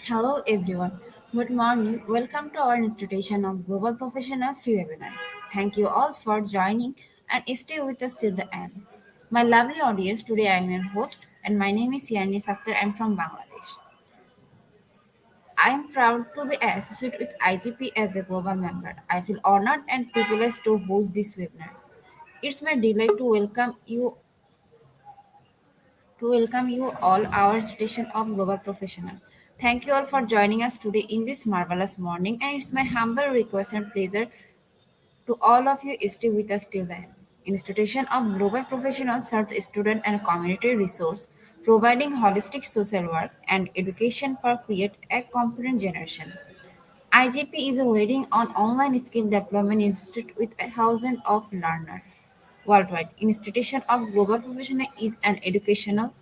Hello everyone. Good morning. Welcome to our institution of Global Professional Free Webinar. Thank you all for joining and stay with us till the end. My lovely audience, today I am your host and my name is Yarni Sakhtar. I am from Bangladesh. I am proud to be associated with IGP as a global member. I feel honored and privileged to host this webinar. It's my delight to welcome you all our station of global professional. Thank you all for joining us today in this marvelous morning, and it's my humble request and pleasure to all of you stay with us till the end. Institution of Global Professionals serves student and community resource, providing holistic social work and education for create a competent generation. IGP is a leading on online skill development institute with a thousand of learners worldwide. Institution of Global Professional is an educational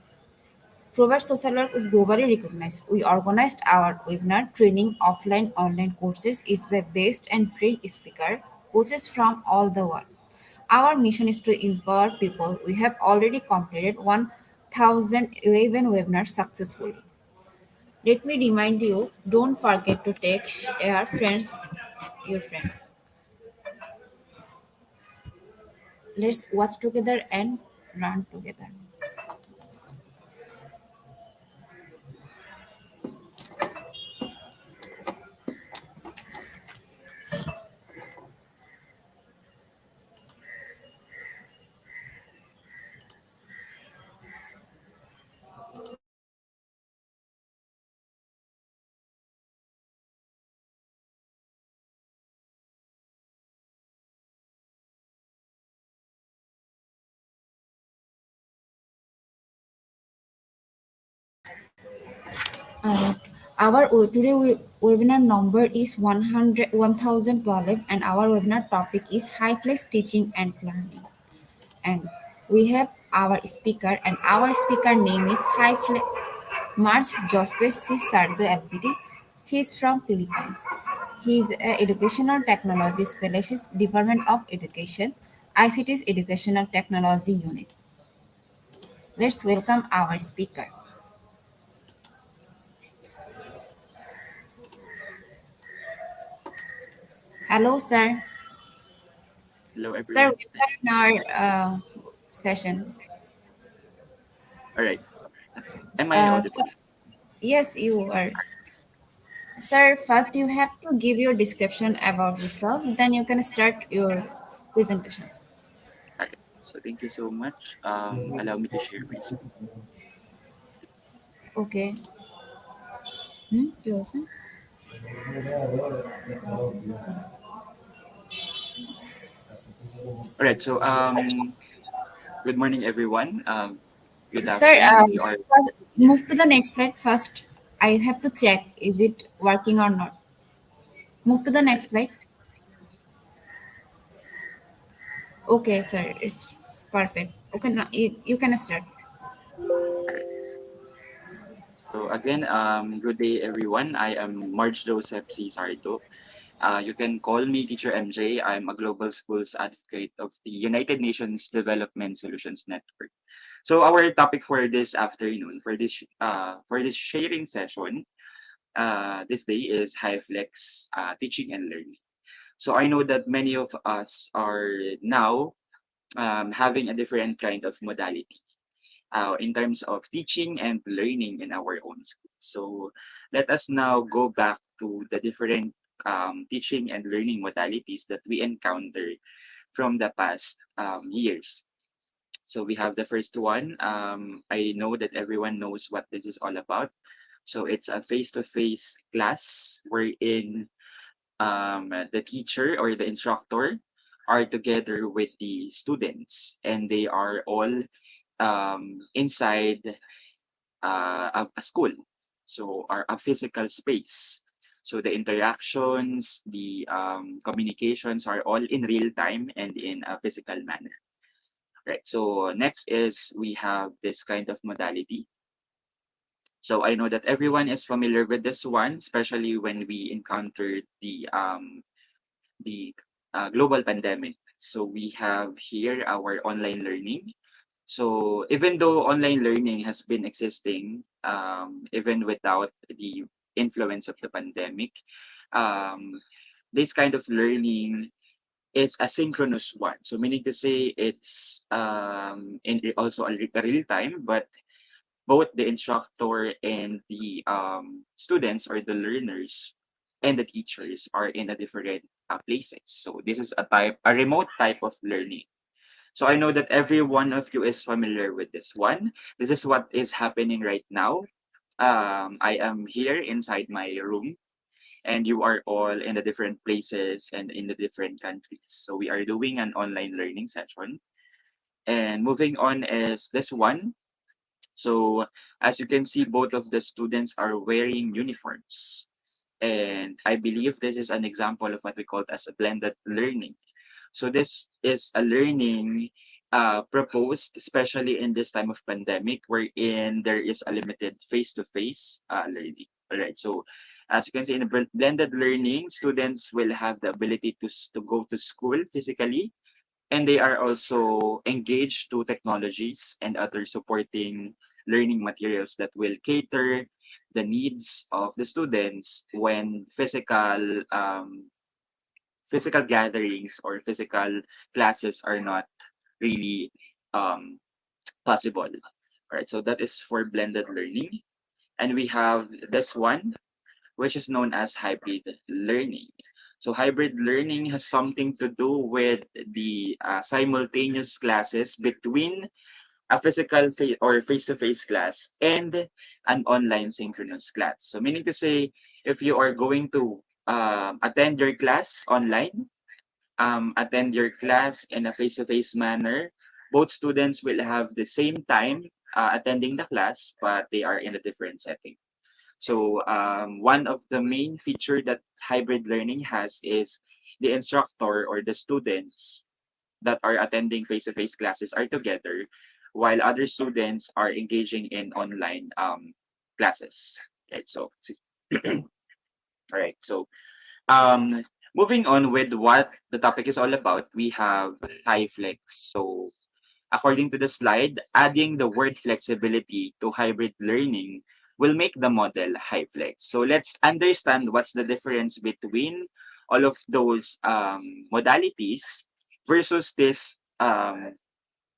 Provide social work is globally recognized. We organized our webinar training offline online courses is web-based and train speaker coaches from all the world. Our mission is to empower people. We have already completed 1011 webinars successfully. Let me remind you, don't forget to take share friends your friend. Let's watch together and learn together. Uh, our webinar number is 1012 and our webinar topic is HyFlex teaching and learning. And we have our speaker and our speaker name is HyFlex March Jospe C. Sardo LPD. He is from Philippines. He is an educational technology specialist, Department of Education, ICT's Educational Technology Unit. Let's welcome our speaker. Hello, sir. Hello, Sir, everyone. welcome in our session. All right. Am I Sir, audible? yes, you are. Sir, first you have to give your description about yourself, then you can start your presentation. All right. So thank you so much. Allow me to share my screen. Okay. You also? All right. So good morning, everyone. Good Sir, afternoon. Or first, move to the next slide first. I have to check is it working or not. Move to the all right. next slide. Okay, sir, it's perfect. Okay, now you can start. All right. So again, good day, everyone. I am Marge Joseph C. Sardo. You can call me Teacher MJ. I'm a global schools advocate of the United Nations Development Solutions Network. So our topic for this afternoon, for this sharing session, this day is HyFlex teaching and learning. So I know that many of us are now having a different kind of modality in terms of teaching and learning in our own school. So let us now go back to the different teaching and learning modalities that we encounter from the past years. So we have the first one. I know that everyone knows what this is all about. So it's a face-to-face class wherein the teacher or the instructor are together with the students and they are all inside a school, so are a physical space. So the interactions, the communications are all in real time and in a physical manner. Right. So next is we have this kind of modality. So I know that everyone is familiar with this one, especially when we encountered the global pandemic. So we have here our online learning. So even though online learning has been existing, even without the influence of the pandemic, um, this kind of learning is a synchronous one. So meaning to say it's also a real time, but both the instructor and the students or the learners and the teachers are in a different places. So this is a remote type of learning. So I know that every one of you is familiar with this one. This is what is happening right now. I am here inside my room, and you are all in the different places and in the different countries. So we are doing an online learning session. And moving on is this one. So as you can see, both of the students are wearing uniforms. And I believe this is an example of what we call as a blended learning. So this is a learning proposed, especially in this time of pandemic, wherein there is a limited face-to-face learning. All right. So as you can see in the blended learning, students will have the ability to go to school physically, and they are also engaged to technologies and other supporting learning materials that will cater the needs of the students when physical gatherings or physical classes are not really um, possible. All right, so that is for blended learning. And we have this one, which is known as hybrid learning. So hybrid learning has something to do with the simultaneous classes between a physical or face-to-face class and an online synchronous class. So meaning to say, if you are going to attend your class online, attend your class in a face-to-face manner, both students will have the same time attending the class, but they are in a different setting. So one of the main feature that hybrid learning has is the instructor or the students that are attending face-to-face classes are together, while other students are engaging in online classes. Right. So, all right. So um, moving on with what the topic is all about, we have HyFlex. So according to the slide, adding the word flexibility to hybrid learning will make the model HyFlex. So let's understand what's the difference between all of those modalities versus this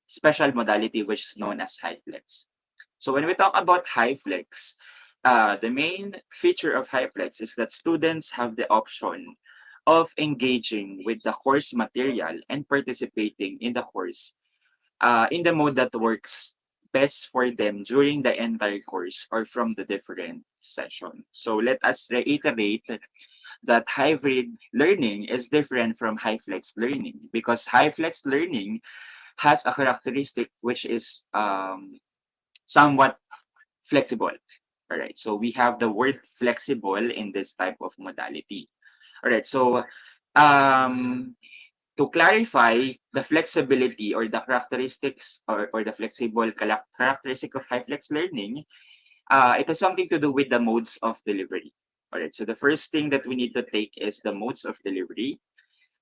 special modality which is known as HyFlex. So when we talk about HyFlex, the main feature of HyFlex is that students have the option of engaging with the course material and participating in the course in the mode that works best for them during the entire course or from the different session. So let us reiterate that hybrid learning is different from HyFlex learning because HyFlex learning has a characteristic which is somewhat flexible. All right, so we have the word flexible in this type of modality. All right, so um, to clarify the flexibility or the characteristics or the flexible characteristic of high flex learning, it has something to do with the modes of delivery. All right, so the first thing that we need to take is the modes of delivery.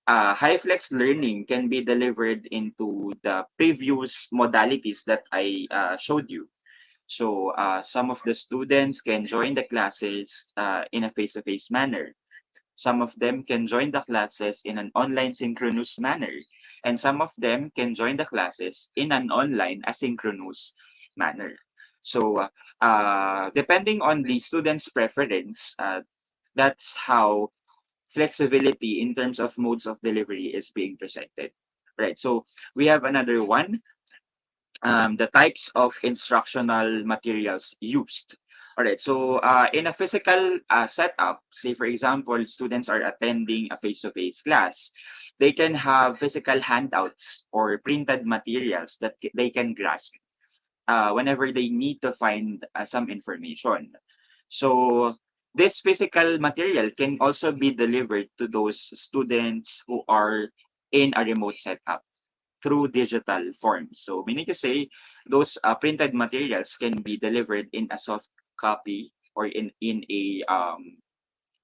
High flex learning can be delivered into the previous modalities that I showed you. So some of the students can join the classes in a face-to-face manner. Some of them can join the classes in an online synchronous manner, and some of them can join the classes in an online asynchronous manner. So, depending on the student's preference, that's how flexibility in terms of modes of delivery is being presented. Right. So we have another one, the types of instructional materials used. All right, so in a physical setup, say for example, students are attending a face-to-face class, they can have physical handouts or printed materials that they can grasp whenever they need to find some information. So this physical material can also be delivered to those students who are in a remote setup through digital forms. So meaning to say, those printed materials can be delivered in a soft copy or in a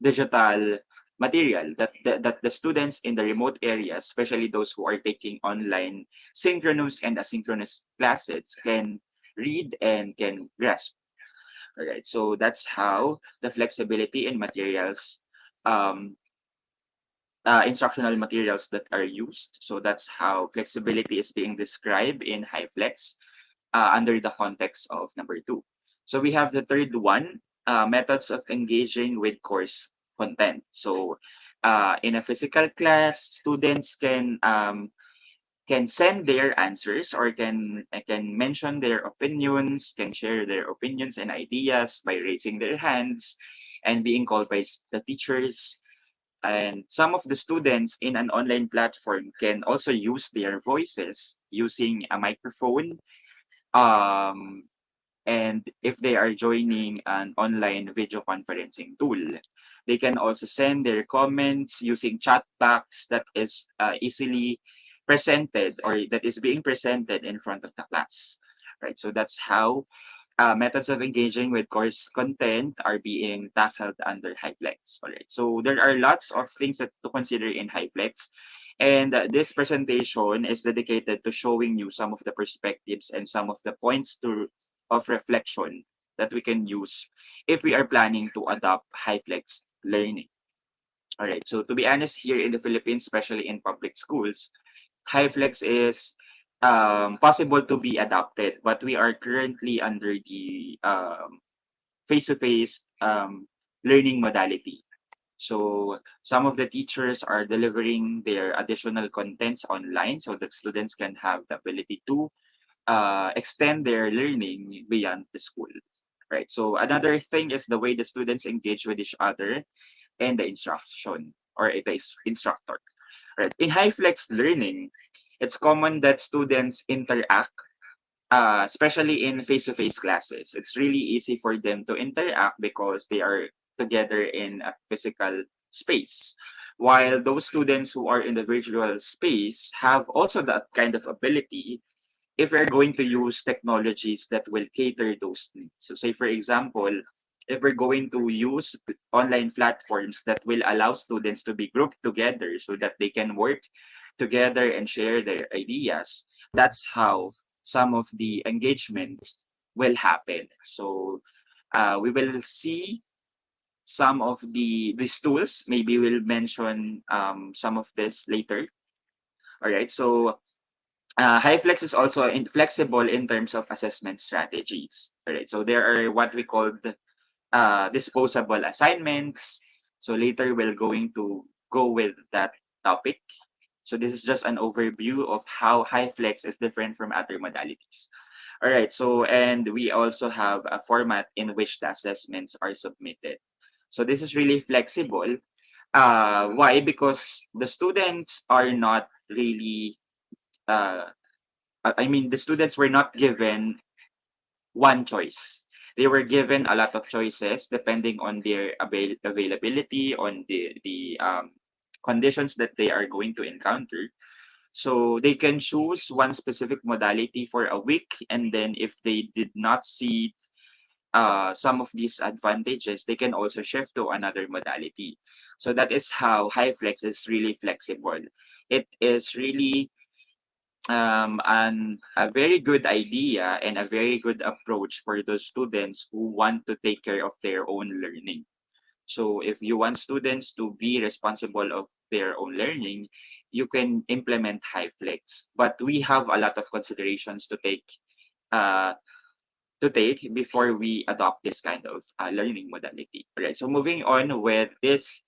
digital material that the students in the remote areas, especially those who are taking online synchronous and asynchronous classes, can read and can grasp. All right, so that's how the flexibility in materials, um, instructional materials that are used. So that's how flexibility is being described in HyFlex under the context of number two. So we have the third one, methods of engaging with course content. So in a physical class, students can send their answers or can mention their opinions, can share their opinions and ideas by raising their hands and being called by the teachers. And some of the students in an online platform can also use their voices using a microphone. Um, and if they are joining an online video conferencing tool, they can also send their comments using chat box that is easily presented or that is being presented in front of the class. Right. So that's how methods of engaging with course content are being tackled under HyFlex. All right. So there are lots of things that to consider in HyFlex. And this presentation is dedicated to showing you some of the perspectives and some of the points of reflection that we can use if we are planning to adopt HyFlex learning. All right. So to be honest, here in the Philippines, especially in public schools, HyFlex is possible to be adopted, but we are currently under the face-to-face learning modality. So some of the teachers are delivering their additional contents online so that students can have the ability to extend their learning beyond the school. Right. So another thing is the way the students engage with each other and the instruction or the instructor. Right. In high flex learning, it's common that students interact, especially in face-to-face classes. It's really easy for them to interact because they are together in a physical space. While those students who are in the virtual space have also that kind of ability if we're going to use technologies that will cater those needs. So say for example, if we're going to use online platforms that will allow students to be grouped together so that they can work together and share their ideas, that's how some of the engagements will happen. So we will see some of these tools. Maybe we'll mention some of this later. All right. So HyFlex is also flexible in terms of assessment strategies. Alright, so there are what we call the, disposable assignments. So later we're going to go with that topic. So this is just an overview of how HyFlex is different from other modalities. All right, so and we also have a format in which the assessments are submitted. So this is really flexible. Why? Because the students are not really uh, I mean, the students were not given one choice. They were given a lot of choices depending on their availability, on the conditions that they are going to encounter. So they can choose one specific modality for a week, and then if they did not see some of these advantages, they can also shift to another modality. So that is how HyFlex is really flexible. It is really and a very good idea and a very good approach for those students who want to take care of their own learning. So if you want students to be responsible of their own learning, you can implement HyFlex. But we have a lot of considerations uh, to take before we adopt this kind of learning modality. All right. So moving on with this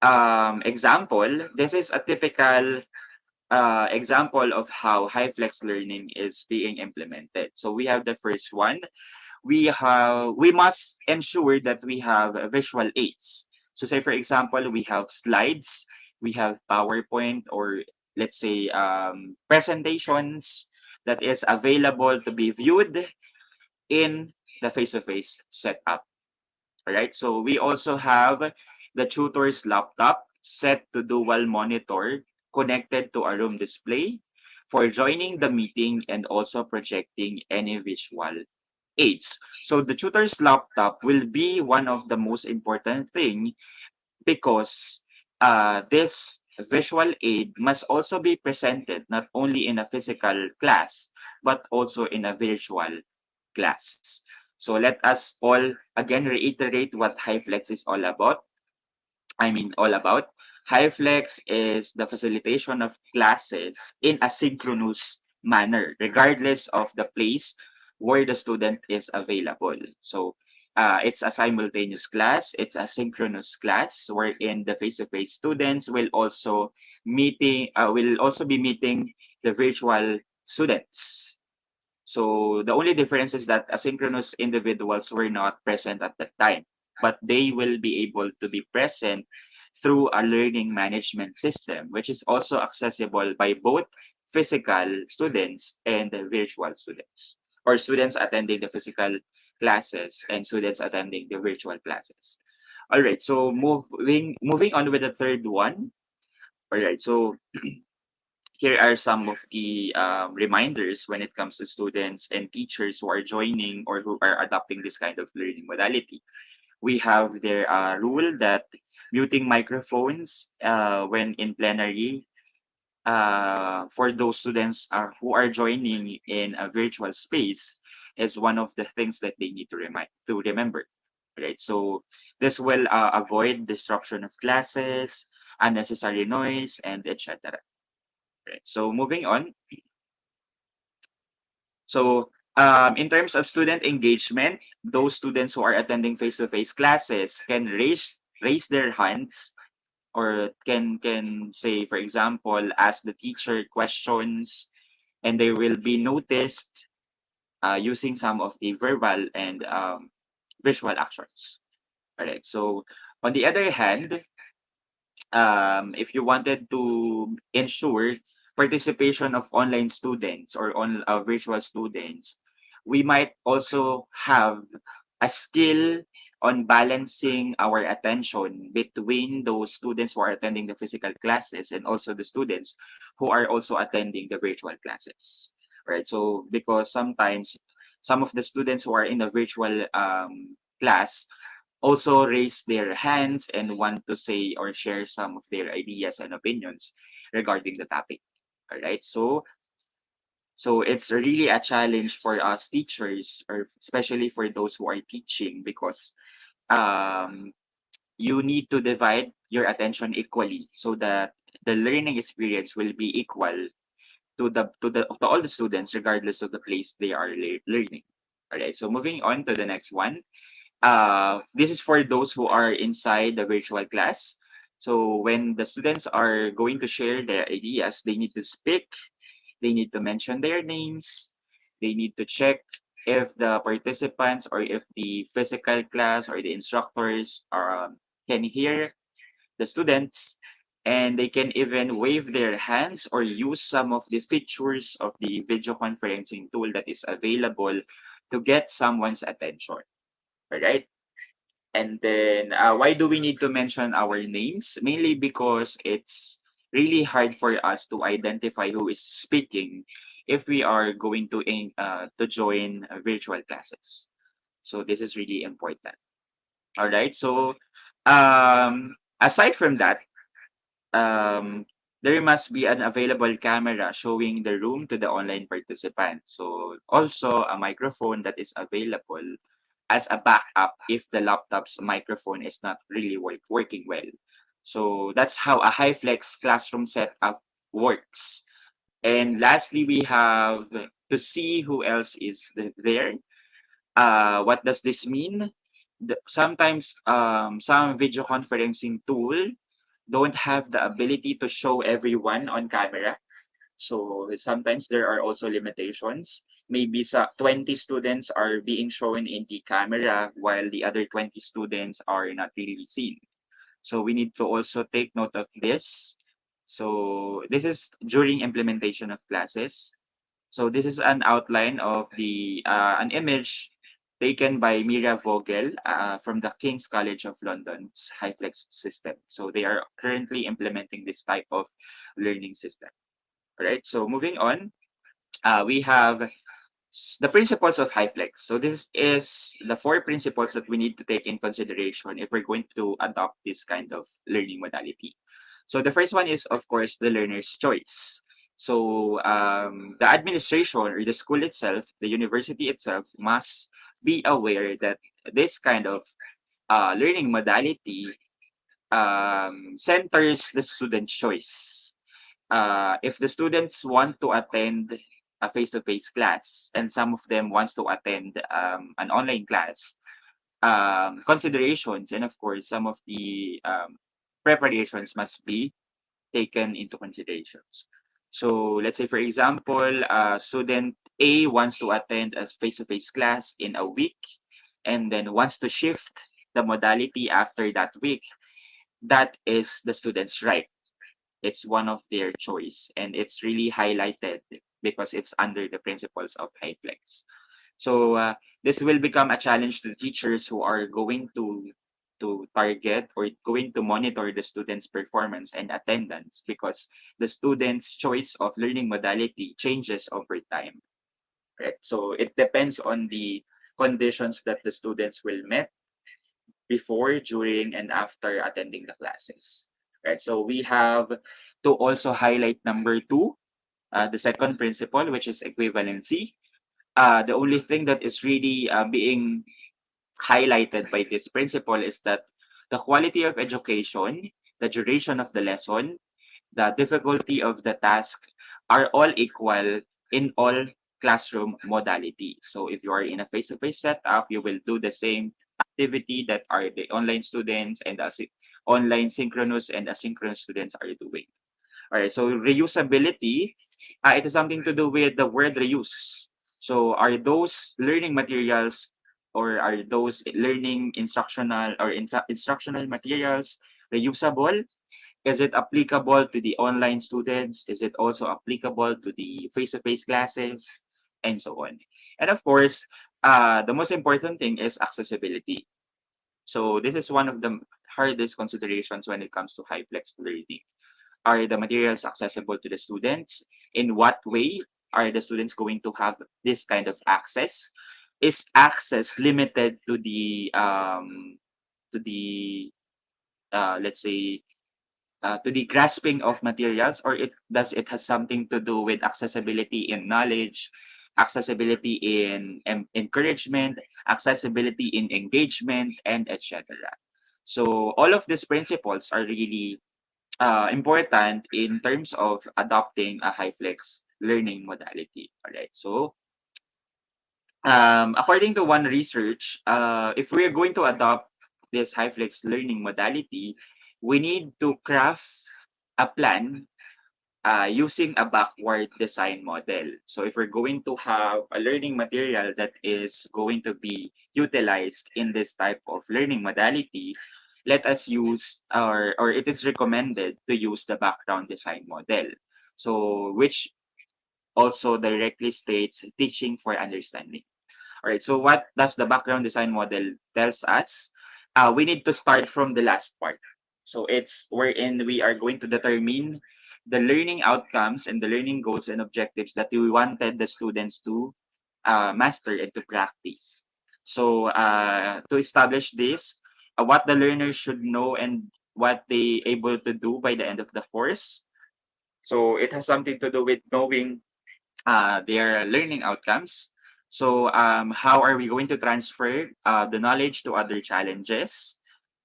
example, this is a typical example of how high flex learning is being implemented. So we have the first one. We must ensure that we have visual aids. So say for example, we have slides, we have PowerPoint, or let's say presentations that is available to be viewed in the face-to-face setup. All right. So we also have the tutor's laptop set to dual monitor connected to a room display for joining the meeting and also projecting any visual aids. So the tutor's laptop will be one of the most important thing because this visual aid must also be presented not only in a physical class but also in a virtual class. So let us all again reiterate what HyFlex is all about. All about. HyFlex is the facilitation of classes in a synchronous manner, regardless of the place where the student is available. So it's a simultaneous class, it's a synchronous class wherein the face-to-face students will also be meeting the virtual students. So the only difference is that asynchronous individuals were not present at that time, but they will be able to be present through a learning management system, which is also accessible by both physical students and the virtual students, or students attending the physical classes and students attending the virtual classes. All right, so moving on with the third one. All right, so here are some of the reminders when it comes to students and teachers who are joining or who are adopting this kind of learning modality. We have their rule that muting microphones when in plenary for those students who are joining in a virtual space is one of the things that they need to remember. Right, so this will avoid disruption of classes, unnecessary noise, and etc. Right. So moving on. So in terms of student engagement, those students who are attending face-to-face classes can raise their hands or can say, for example, ask the teacher questions, and they will be noticed using some of the verbal and visual actions. All right. So on the other hand, if you wanted to ensure participation of online students or on virtual students, we might also have a skill on balancing our attention between those students who are attending the physical classes and also the students who are also attending the virtual classes. Right. So because sometimes some of the students who are in the virtual class also raise their hands and want to say or share some of their ideas and opinions regarding the topic. All right. So it's really a challenge for us teachers, or especially for those who are teaching, because um, you need to divide your attention equally so that the learning experience will be equal to all the students regardless of the place they are learning. All right. So moving on to the next one. This is for those who are inside the virtual class. So when the students are going to share their ideas, they need to speak, they need to mention their names, they need to check if the participants or if the physical class or the instructors can hear the students, and they can even wave their hands or use some of the features of the video conferencing tool that is available to get someone's attention. All right. And then, why do we need to mention our names? Mainly because it's really hard for us to identify who is speaking if we are going to join virtual classes. So this is really important. All right. So aside from that, um, there must be an available camera showing the room to the online participant. So also a microphone that is available as a backup if the laptop's microphone is not really working well. So that's how a HyFlex classroom setup works. And lastly, we have to see who else is there. What does this mean? Sometimes some video conferencing tool don't have the ability to show everyone on camera. So sometimes there are also limitations. Maybe 20 students are being shown in the camera while the other 20 students are not really seen. So we need to also take note of this. So this is during implementation of classes. So this is an outline of an image taken by Mira Vogel from the King's College of London's HyFlex system. So they are currently implementing this type of learning system. All right. So moving on, we have the principles of HyFlex. So this is the four principles that we need to take in consideration if we're going to adopt this kind of learning modality. So the first one is, of course, the learner's choice. So the administration or the school itself, the university itself, must be aware that this kind of learning modality centers the student's choice. If the students want to attend a face-to-face class and some of them wants to attend an online class, considerations and of course some of the preparations must be taken into considerations. So let's say, for example, student A wants to attend a face-to-face class in a week and then wants to shift the modality after that week. That is the student's right. It's one of their choice and it's really highlighted because it's under the principles of HyFlex. So this will become a challenge to teachers who are going to target or going to monitor the students' performance and attendance because the students' choice of learning modality changes over time. Right? So it depends on the conditions that the students will meet before, during, and after attending the classes. Right? So we have to also highlight number two, the second principle, which is equivalency. The only thing that is really being highlighted by this principle is that the quality of education, the duration of the lesson, the difficulty of the task are all equal in all classroom modalities. So if you are in a face-to-face setup, you will do the same activity that are the online students and online synchronous and asynchronous students are doing. All right, so reusability, it has something to do with the word reuse. So are those learning materials or are those learning instructional or instructional materials reusable? Is it applicable to the online students? Is it also applicable to the face-to-face classes? And so on. And of course, the most important thing is accessibility. So this is one of the hardest considerations when it comes to high flex learning. Are the materials accessible to the students? In what way are the students going to have this kind of access? Is access limited to the let's say to the grasping of materials, or it does it has something to do with accessibility in knowledge, accessibility in encouragement, accessibility in engagement, and etc. So all of these principles are really important in terms of adopting a high flex learning modality. All right. So according to one research, if we're going to adopt this high flex learning modality, we need to craft a plan using a backward design model. So if we're going to have a learning material that is going to be utilized in this type of learning modality, let us use or it is recommended to use the background design model. So which also directly states teaching for understanding. All right, so what does the background design model tells us? We need to start from the last part. So it's wherein we are going to determine the learning outcomes and the learning goals and objectives that we wanted the students to master and to practice. So to establish this, what the learners should know and what they able to do by the end of the course. So it has something to do with knowing their learning outcomes. So, how are we going to transfer the knowledge to other challenges?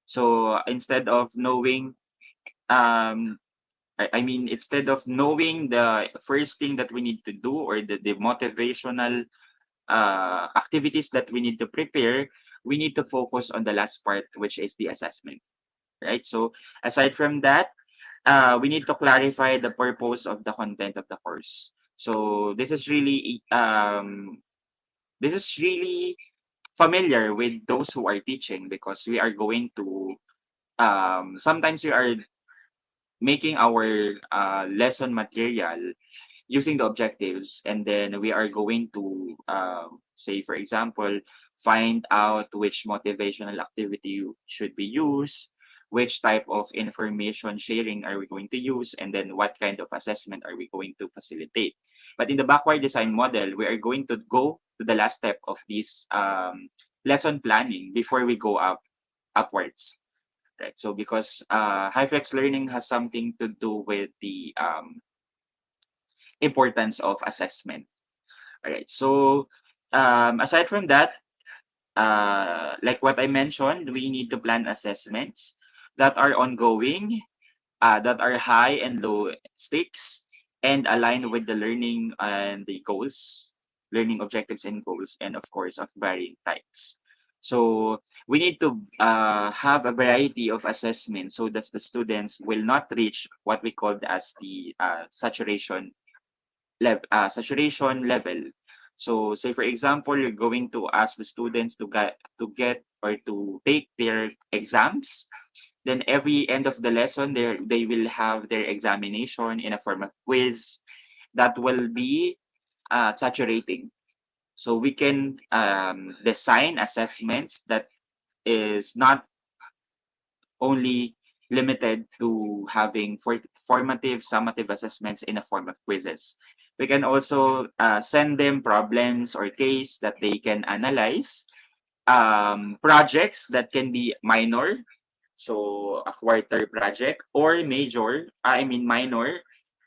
So, instead of knowing, I mean, instead of knowing the first thing that we need to do or the motivational activities that we need to prepare, we need to focus on the last part, which is the assessment, right? So, aside from that, we need to clarify the purpose of the content of the course. So this is really familiar with those who are teaching because we are going to sometimes we are making our lesson material using the objectives and then we are going to say for example find out which motivational activity should be used, which type of information sharing are we going to use, and then what kind of assessment are we going to facilitate. But in the backward design model we are going to go to the last step of this lesson planning before we go upwards, right? So because high flex learning has something to do with importance of assessment. All right. So aside from that, like what I mentioned, we need to plan assessments that are ongoing, that are high and low stakes, and align with the learning and the goals, learning objectives and goals, and of course, of varying types. So we need to have a variety of assessments so that the students will not reach what we call as the saturation level. So say for example, you're going to ask the students to get or to take their exams. Then every end of the lesson, they will have their examination in a form of quiz that will be saturating. So we can design assessments that is not only limited to having formative, summative assessments in a form of quizzes. We can also send them problems or case that they can analyze, projects that can be minor, so a quarter project, or major, I mean minor,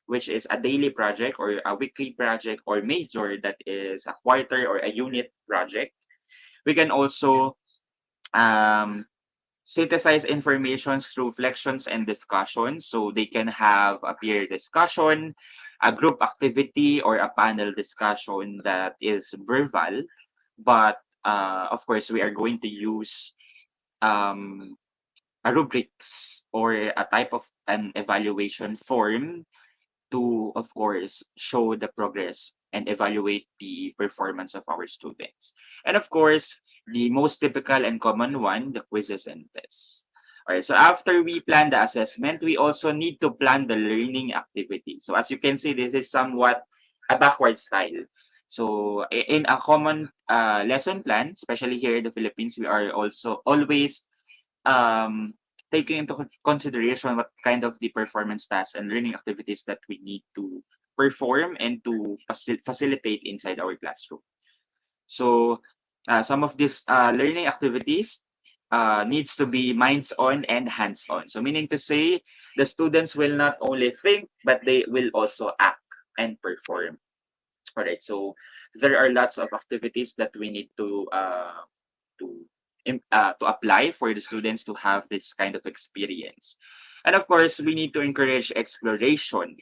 which is a daily project or a weekly project, or major that is a quarter or a unit project. We can also um, synthesize information through reflections and discussions. So they can have a peer discussion, a group activity, or a panel discussion that is verbal. But of course, we are going to use um, a rubrics or a type of an evaluation form to, of course, show the progress and evaluate the performance of our students. And of course, the most typical and common one, the quizzes and tests. All right, so after we plan the assessment, we also need to plan the learning activity. So as you can see, this is somewhat a backward style. So in a common lesson plan, especially here in the Philippines, we are also always um, taking into consideration what kind of the performance tasks and learning activities that we need to perform and to facilitate inside our classroom. So some of these learning activities needs to be minds-on and hands-on. So meaning to say, the students will not only think, but they will also act and perform. All right. So there are lots of activities that we need to to apply for the students to have this kind of experience. And of course, we need to encourage exploration,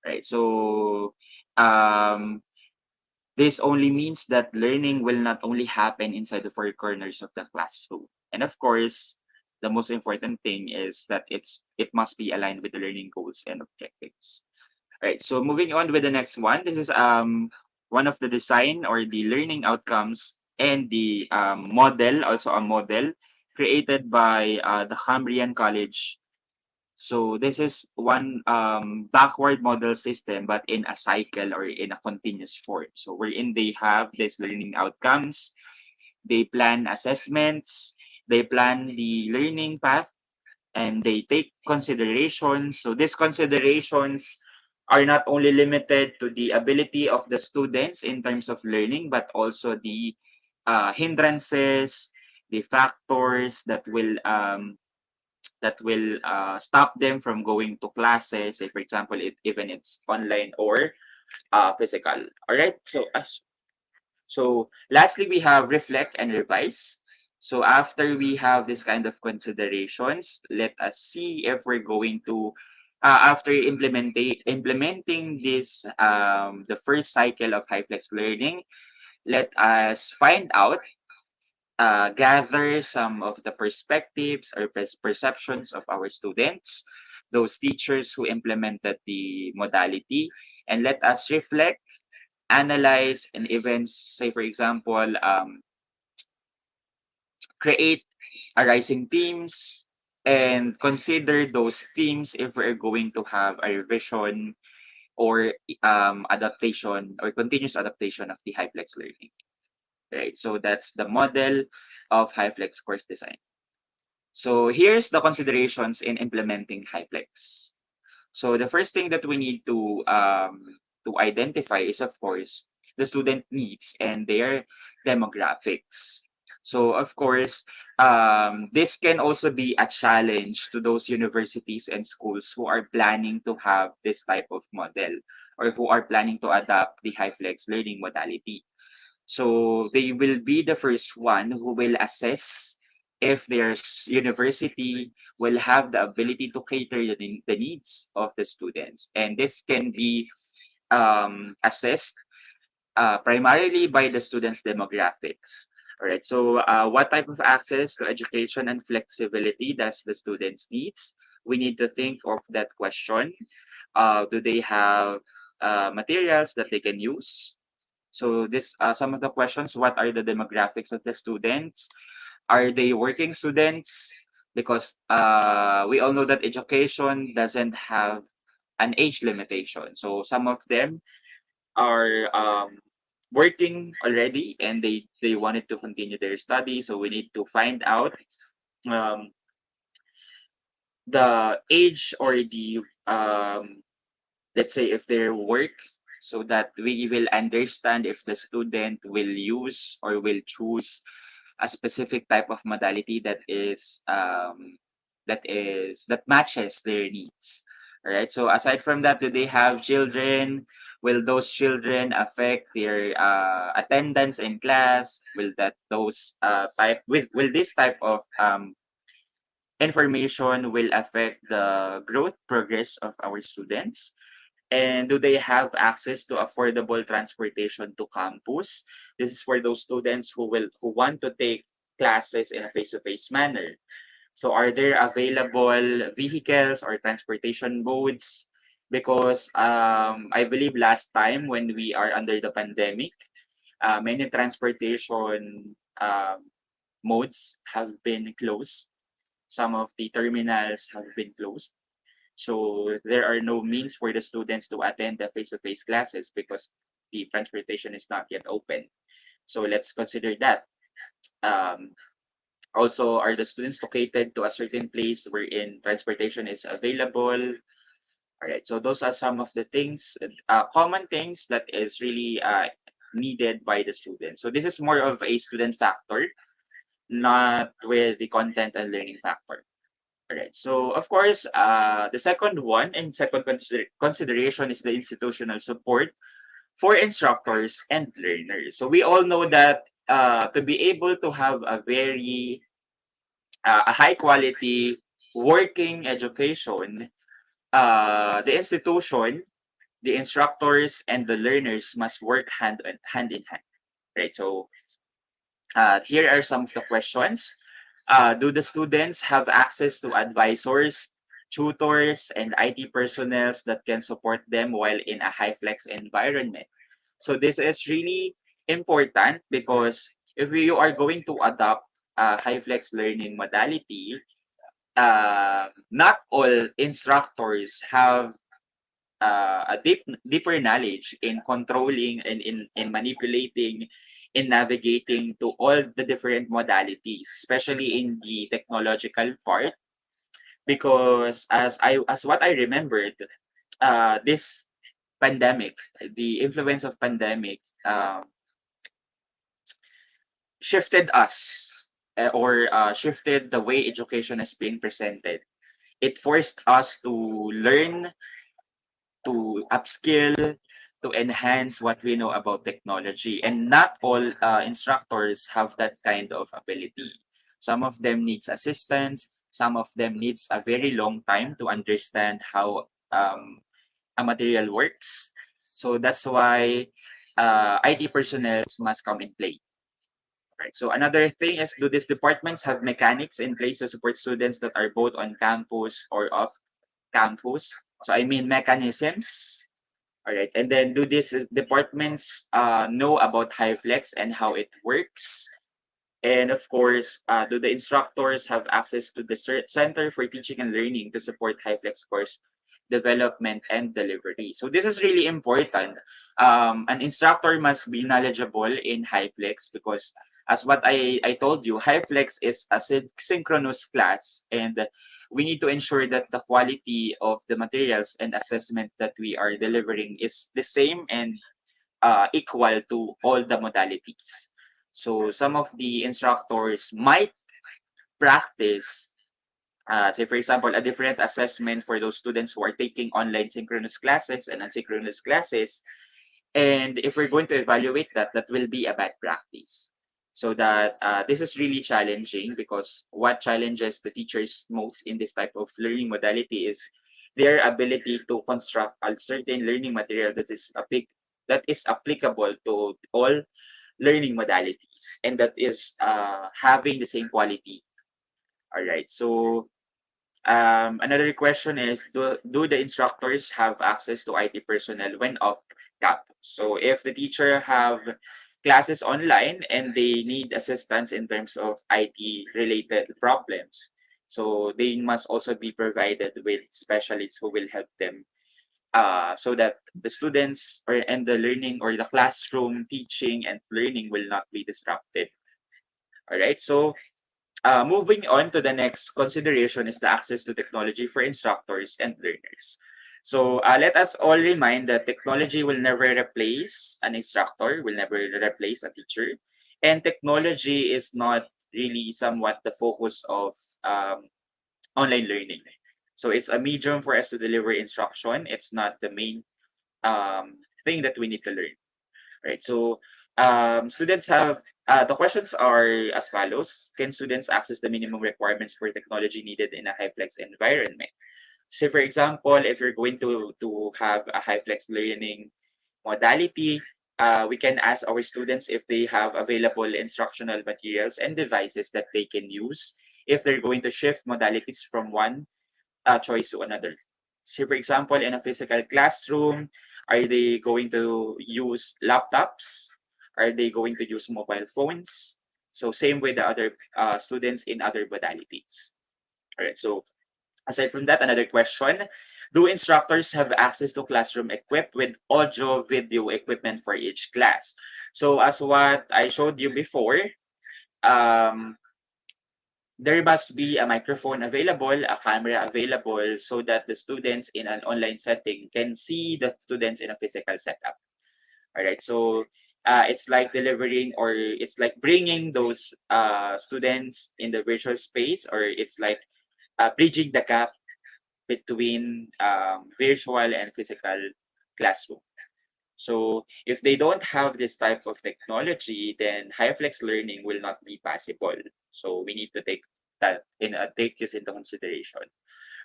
right? So um, this only means that learning will not only happen inside the four corners of the classroom. And of course, the most important thing is that it must be aligned with the learning goals and objectives. Right. So moving on with the next one, this is one of the design or the learning outcomes and the model, also a model created by the Cambrian College. So this is one backward model system, but in a cycle or in a continuous form. So wherein they have these learning outcomes, they plan assessments, they plan the learning path, and they take considerations. So these considerations are not only limited to the ability of the students in terms of learning, but also the hindrances, the factors that will stop them from going to classes. Say, for example, even it's online or physical. All right. So lastly, we have reflect and revise. So after we have this kind of considerations, let us see if we're going to, after implementing this, the first cycle of HyFlex learning, let us find out, gather some of the perspectives or perceptions of our students, those teachers who implemented the modality, and let us reflect, analyze, and even say, for example, create arising themes and consider those themes if we're going to have a revision or adaptation or continuous adaptation of the HyFlex learning. Right. So that's the model of HyFlex course design. So here's the considerations in implementing HyFlex. So the first thing that we need to identify is, of course, the student needs and their demographics. So of course, this can also be a challenge to those universities and schools who are planning to have this type of model. or who are planning to adopt the HyFlex learning modality. So they will be the first one who will assess if their university will have the ability to cater the needs of the students. And this can be assessed primarily by the students' demographics. All right. So, what type of access to education and flexibility does the students needs? We need to think of that question. Do they have materials that they can use? So, this some of the questions. What are the demographics of the students? Are they working students? Because we all know that education doesn't have an age limitation. So some of them are working already and they wanted to continue their study, so we need to find out um, the age or the let's say if their work, so that we will understand if the student will use or will choose a specific type of modality that matches their needs. All right. So aside from that, do they have children? Will those children affect their attendance in class? Will that those type will this type of information will affect the growth progress of our students? And do they have access to affordable transportation to campus? This is for those students who want to take classes in a face-to-face manner. So are there available vehicles or transportation modes? Because I believe last time when we are under the pandemic, many transportation modes have been closed. Some of the terminals have been closed. So there are no means for the students to attend the face-to-face classes because the transportation is not yet open. So let's consider that. Um, Also, are the students located to a certain place wherein transportation is available? All right. So those are some of the things, common things that is really needed by the student. So this is more of a student factor, not with the content and learning factor. All right. So of course, the second one and second consideration is the institutional support for instructors and learners. So we all know that to be able to have a high quality working education, the institution, the instructors, and the learners must work hand in hand. Right. So here are some of the questions. Do the students have access to advisors, tutors, and IT personnel that can support them while in a high flex environment? So this is really important because if you are going to adopt a high flex learning modality, not all instructors have a deeper knowledge in controlling and in manipulating, in navigating to all the different modalities, especially in the technological part. Because as what I remembered, this pandemic, the influence of pandemic, shifted us or shifted the way education is being presented. It forced us to learn, to upskill, to enhance what we know about technology. And not all instructors have that kind of ability. Some of them needs assistance. Some of them needs a very long time to understand how a material works. So that's why IT personnel must come in play. Right. So another thing is, do these departments have mechanics in place to support students that are both on campus or off campus? So I mean mechanisms. All right. And then do these departments know about HyFlex and how it works? And of course, do the instructors have access to the Center for Teaching and Learning to support HyFlex course development and delivery? So this is really important. An instructor must be knowledgeable in HyFlex because as what I told you, HyFlex is a synchronous class, and we need to ensure that the quality of the materials and assessment that we are delivering is the same and equal to all the modalities. So some of the instructors might practice Say for example, a different assessment for those students who are taking online synchronous classes and asynchronous classes. And if we're going to evaluate that, that will be a bad practice. So that this is really challenging, because what challenges the teachers most in this type of learning modality is their ability to construct a certain learning material that is applicable to all learning modalities, and that is having the same quality. All right. So another question is, do the instructors have access to IT personnel when off campus? So if the teacher have classes online and they need assistance in terms of IT related problems, so they must also be provided with specialists who will help them, so that the students and the learning or the classroom teaching and learning will not be disrupted. All right. So moving on to the next consideration is the access to technology for instructors and learners. So let us all remind that technology will never replace an instructor, will never replace a teacher. And technology is not really somewhat the focus of online learning. So it's a medium for us to deliver instruction. It's not the main thing that we need to learn. Right. So students have the questions are as follows. Can students access the minimum requirements for technology needed in a high-flex environment? So for example, if you're going to have a high-flex learning modality, we can ask our students if they have available instructional materials and devices that they can use if they're going to shift modalities from one choice to another. So, for example, in a physical classroom, are they going to use laptops? Are they going to use mobile phones? So, same with the other students in other modalities. All right. So, aside from that, another question: do instructors have access to classroom equipped with audio video equipment for each class? So, as what I showed you before, um, there must be a microphone available, a camera available, so that the students in an online setting can see the students in a physical setup. All right. So it's like delivering, or it's like bringing those students in the virtual space, or it's like bridging the gap between virtual and physical classroom. So if they don't have this type of technology, then high flex learning will not be possible. So we need to take this into consideration.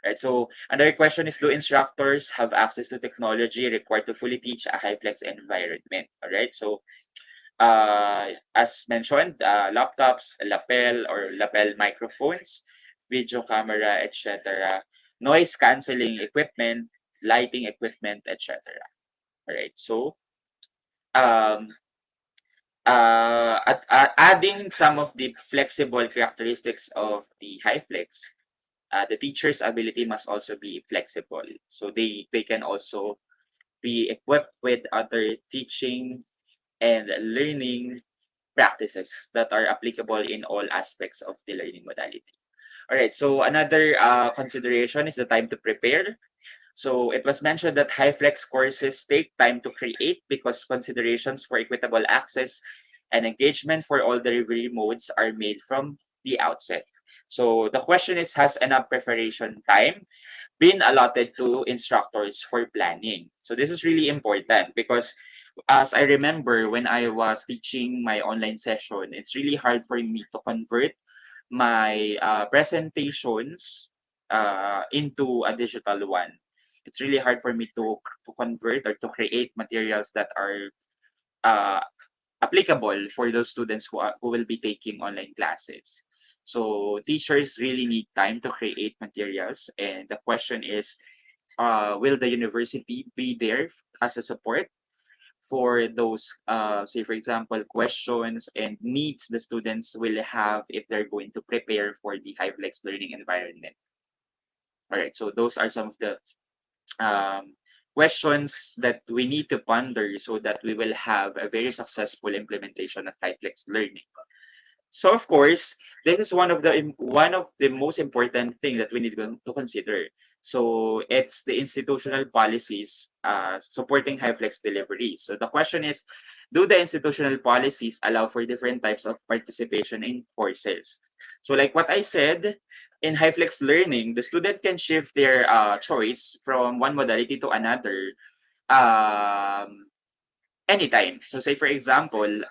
Right. So another question is, do instructors have access to technology required to fully teach a high flex environment? All right. So as mentioned, laptops, lapel microphones, video camera, etc., noise canceling equipment, lighting equipment, etc. All right. So um, adding some of the flexible characteristics of the high flex, the teacher's ability must also be flexible. So they can also be equipped with other teaching and learning practices that are applicable in all aspects of the learning modality. All right, so another consideration is the time to prepare. So it was mentioned that high flex courses take time to create because considerations for equitable access and engagement for all delivery modes are made from the outset. So the question is, has enough preparation time been allotted to instructors for planning? So this is really important, because as I remember when I was teaching my online session, it's really hard for me to convert my presentations into a digital one. It's really hard for me to convert or to create materials that are uh, applicable for those students who will be taking online classes. So teachers really need time to create materials, and the question is, will the university be there as a support for those, say for example, questions and needs the students will have if they're going to prepare for the high flex learning environment? All right, so those are some of the um, questions that we need to ponder so that we will have a very successful implementation of high flex learning. So of course, this is one of the most important thing that we need to consider. So it's the institutional policies supporting high flex delivery. So the question is, do the institutional policies allow for different types of participation in courses? So like what I said, in high flex learning, the student can shift their choice from one modality to another um, anytime. So say for example,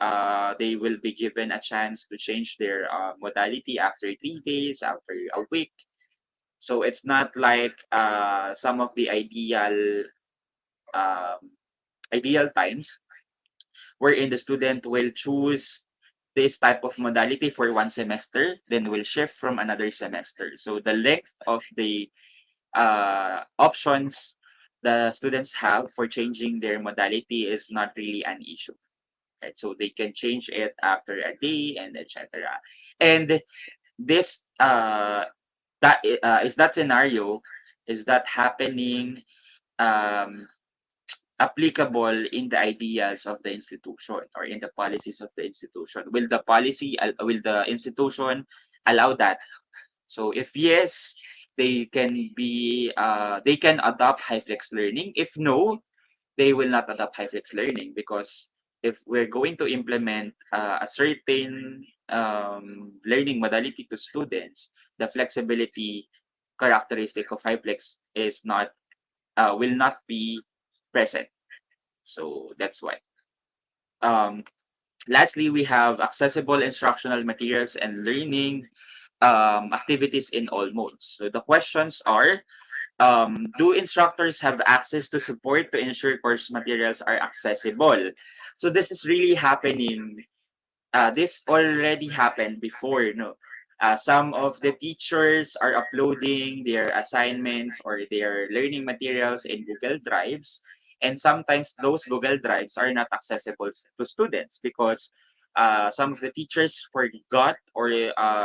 they will be given a chance to change their modality after 3 days, after a week. So it's not like some of the um, ideal times wherein the student will choose this type of modality for one semester, then will shift from another semester. So the length of the options the students have for changing their modality is not really an issue. Right? So they can change it after a day and etc. And this is that scenario, is that happening um, applicable in the ideals of the institution or in the policies of the institution? Will the institution allow that? So if yes, they can adopt high flex learning. If no, they will not adopt high flex learning, because if we're going to implement a certain learning modality to students, the flexibility characteristic of high flex is not will not be present. So that's why. Um, Lastly, we have accessible instructional materials and learning activities in all modes. So the questions are, do instructors have access to support to ensure course materials are accessible? So this is really happening. This already happened before, no? Some of the teachers are uploading their assignments or their learning materials in Google Drives, and sometimes those Google Drives are not accessible to students because some of the teachers forgot or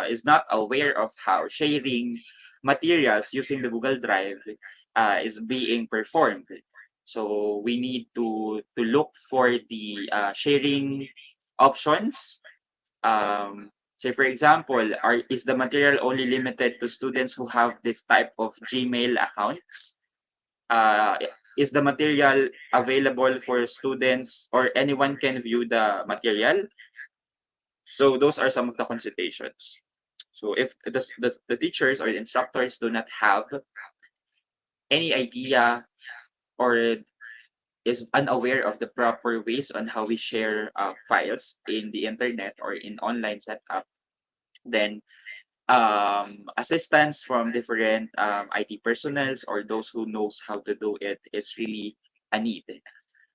is not aware of how sharing materials using the Google Drive is being performed. So we need to look for the sharing options. Say for example, is the material only limited to students who have this type of Gmail accounts? Uh, is the material available for students or anyone can view the material? So those are some of the considerations. So if the teachers or the instructors do not have any idea or is unaware of the proper ways on how we share files in the internet or in online setup, then assistance from different IT personnels or those who knows how to do it is really a need.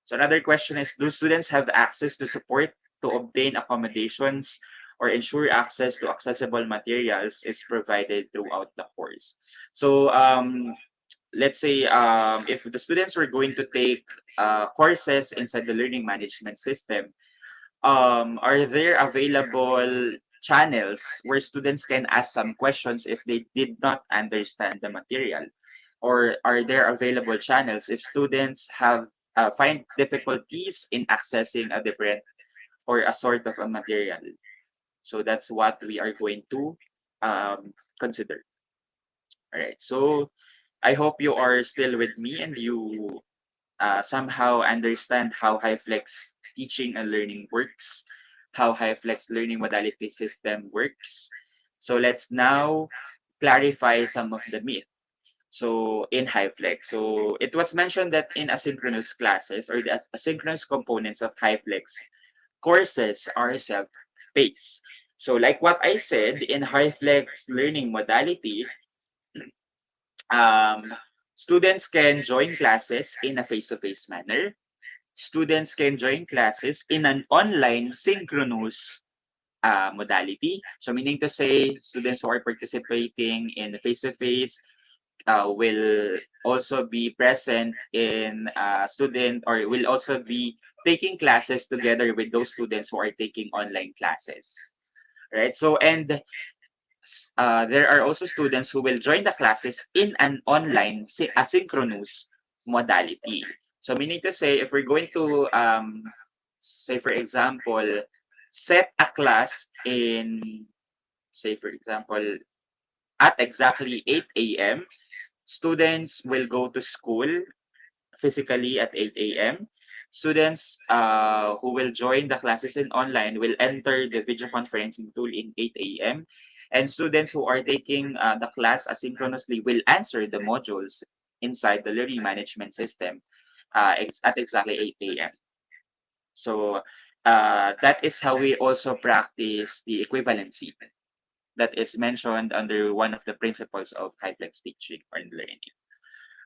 So another question is, do students have access to support to obtain accommodations or ensure access to accessible materials is provided throughout the course? So let's say if the students were going to take courses inside the learning management system, are there available channels where students can ask some questions if they did not understand the material? Or are there available channels if students have find difficulties in accessing a different or a sort of a material? So that's what we are going to consider. All right. So I hope you are still with me and you somehow understand how HyFlex teaching and learning works, how HyFlex learning modality system works. So let's now clarify some of the myth. So in HyFlex, so it was mentioned that in asynchronous classes or the asynchronous components of HyFlex, courses are self-paced. So like what I said, in HyFlex learning modality, um, students can join classes in a face-to-face manner. Students can join classes in an online synchronous modality. So meaning to say, students who are participating in face-to-face will also be present in student or will also be taking classes together with those students who are taking online classes. Right. So and there are also students who will join the classes in an online asynchronous modality. So meaning to say, if we're going to say for example, set a class in, say for example, at exactly 8 a.m. Students will go to school physically at 8 a.m. Students who will join the classes in online will enter the video conferencing tool in 8 a.m. And students who are taking the class asynchronously will answer the modules inside the learning management system at exactly 8 a.m. So that is how we also practice the equivalency that is mentioned under one of the principles of high-flex teaching or learning.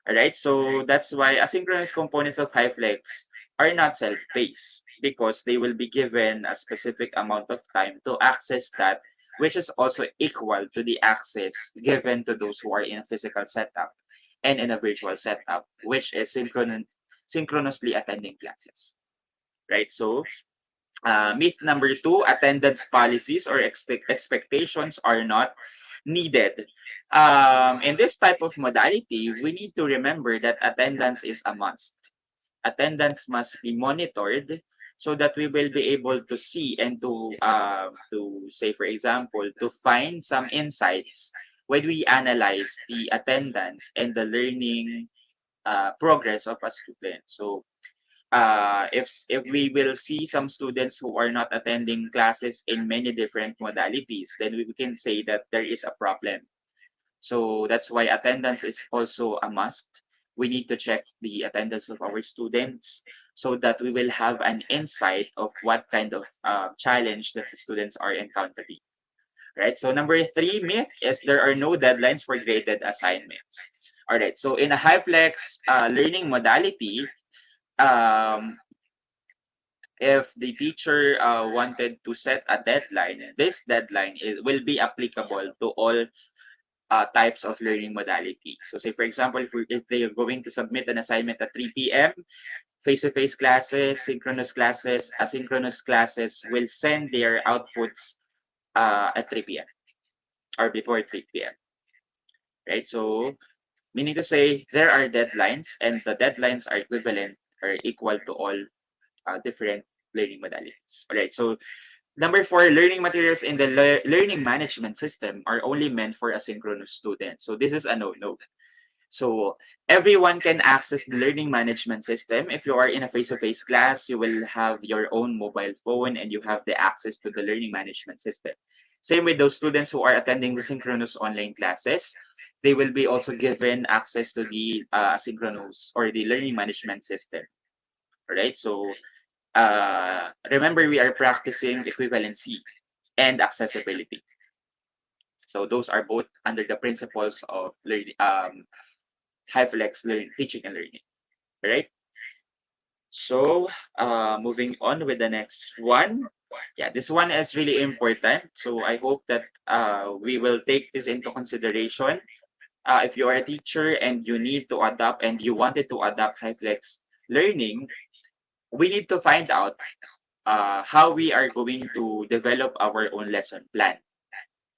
All right, so that's why asynchronous components of HyFlex are not self-paced because they will be given a specific amount of time to access that, which is also equal to the access given to those who are in a physical setup and in a virtual setup, which is synchronously attending classes. Right, so myth number two, attendance policies or expectations are not needed. In this type of modality, we need to remember that attendance is a must. Attendance must be monitored so that we will be able to see and to say, for example, to find some insights when we analyze the attendance and the learning progress of a student. So if we will see some students who are not attending classes in many different modalities, then we can say that there is a problem. So that's why attendance is also a must. We need to check the attendance of our students so that we will have an insight of what kind of challenge that the students are encountering. Right. So number three myth is there are no deadlines for graded assignments. All right. So in a high flex learning modality, um, if the teacher wanted to set a deadline, this deadline will be applicable to all types of learning modality. So say for example, if they are going to submit an assignment at 3 p.m., face-to-face classes, synchronous classes, asynchronous classes will send their outputs at 3 p.m. or before 3 p.m. Right? So meaning to say there are deadlines and the deadlines are equivalent or equal to all different learning modalities. All right. So number four, learning materials in the learning management system are only meant for asynchronous students. So this is a no-no. So everyone can access the learning management system. If you are in a face-to-face class, you will have your own mobile phone and you have the access to the learning management system. Same with those students who are attending the synchronous online classes. They will be also given access to the synchronous or the learning management system. All right. So remember, we are practicing equivalency and accessibility. So those are both under the principles of learning, HyFlex learning, teaching and learning. All right. So moving on with the next one. Yeah, this one is really important. So I hope that we will take this into consideration. If you are a teacher and you need to adapt and you wanted to adapt HyFlex learning, we need to find out how we are going to develop our own lesson plan.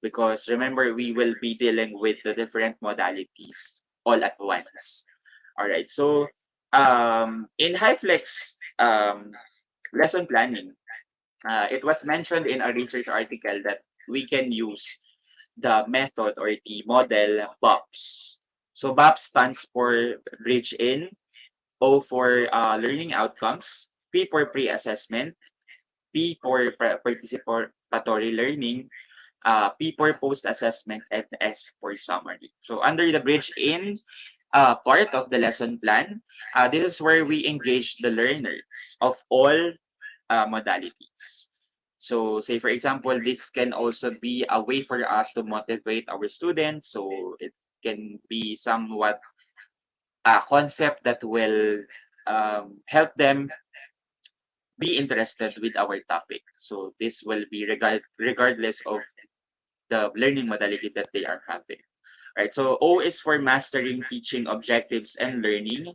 Because remember, we will be dealing with the different modalities all at once. All right. So in HyFlex lesson planning, it was mentioned in a research article that we can use the method or the model BOPS. So BOPS stands for Bridge In, O for learning outcomes, P for pre-assessment, P for participatory learning, P for post-assessment, and S for summary. So under the bridge in part of the lesson plan, this is where we engage the learners of all modalities. So say for example, this can also be a way for us to motivate our students. So it can be somewhat a concept that will help them be interested with our topic. So this will be regardless of the learning modality that they are having. Right. So O is for mastering teaching objectives and learning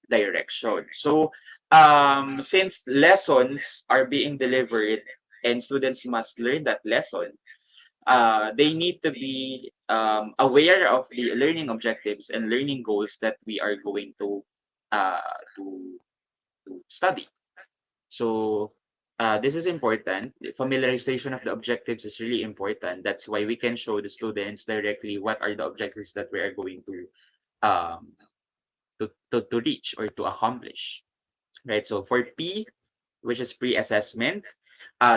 direction. So since lessons are being delivered and students must learn that lesson, they need to be aware of the learning objectives and learning goals that we are going uh, to, to study. So This is important. Familiarization of the objectives is really important. That's why we can show the students directly what are the objectives that we are going um, to reach or to accomplish. Right. So for P, which is pre-assessment,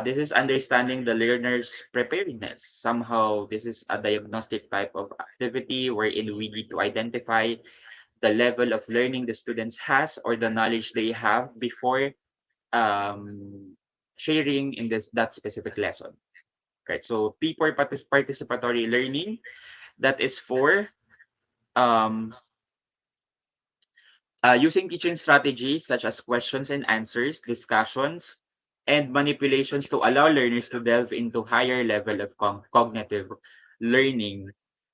this is understanding the learner's preparedness. Somehow, this is a diagnostic type of activity wherein we need to identify the level of learning the students has or the knowledge they have before sharing in that specific lesson. Right. So P for participatory learning, that is for um, using teaching strategies such as questions and answers, discussions, and manipulations to allow learners to delve into higher level of cognitive learning.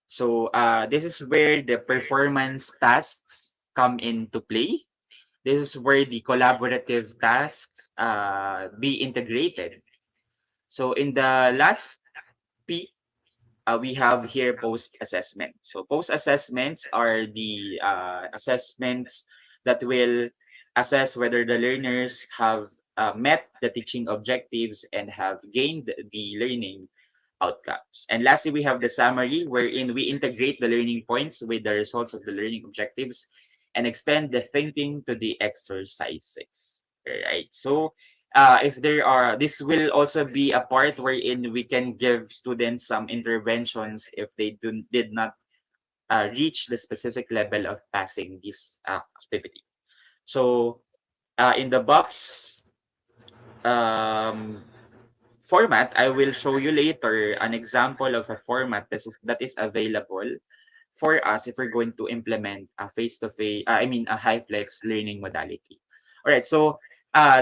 So this is where the performance tasks come into play. This is where the collaborative tasks be integrated. So in the last P, we have here post assessment. So post assessments are the assessments that will assess whether the learners have met the teaching objectives and have gained the learning outcomes. And lastly, we have the summary wherein we integrate the learning points with the results of the learning objectives and extend the thinking to the exercises. Right. So if there are, this will also be a part wherein we can give students some interventions if they did not reach the specific level of passing this activity. So in the box um, format, I will show you later an example of a format that is available for us if we're going to implement a face-to-face, a high-flex learning modality. All right, so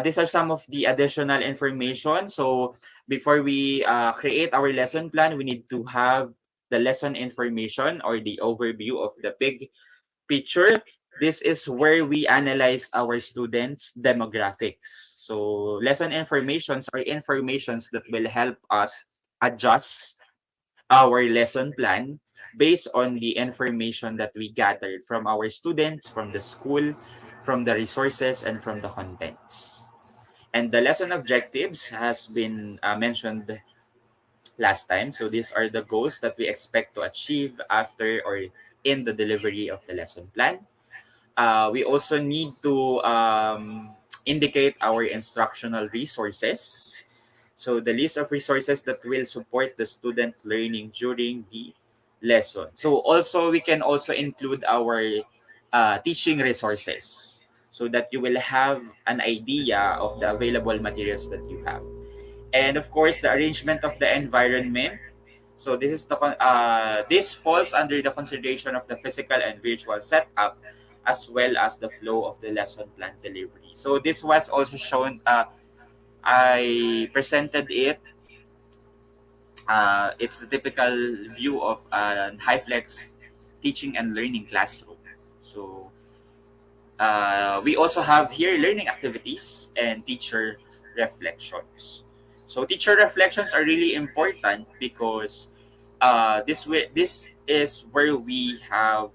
these are some of the additional information. So before we create our lesson plan, we need to have the lesson information or the overview of the big picture. This is where we analyze our students' demographics. So lesson informations are informations that will help us adjust our lesson plan based on the information that we gathered from our students, from the school, from the resources, and from the contents. And the lesson objectives has been mentioned last time. So these are the goals that we expect to achieve after or in the delivery of the lesson plan. We also need to indicate our instructional resources. So the list of resources that will support the student learning during the lesson. So also we can also include our teaching resources so that you will have an idea of the available materials that you have. And of course, the arrangement of the environment. So this falls under the consideration of the physical and virtual setup as well as the flow of the lesson plan delivery. So this was also shown. I presented it. It's the typical view of a high-flex teaching and learning classroom. So we also have here learning activities and teacher reflections. So teacher reflections are really important because this is where we have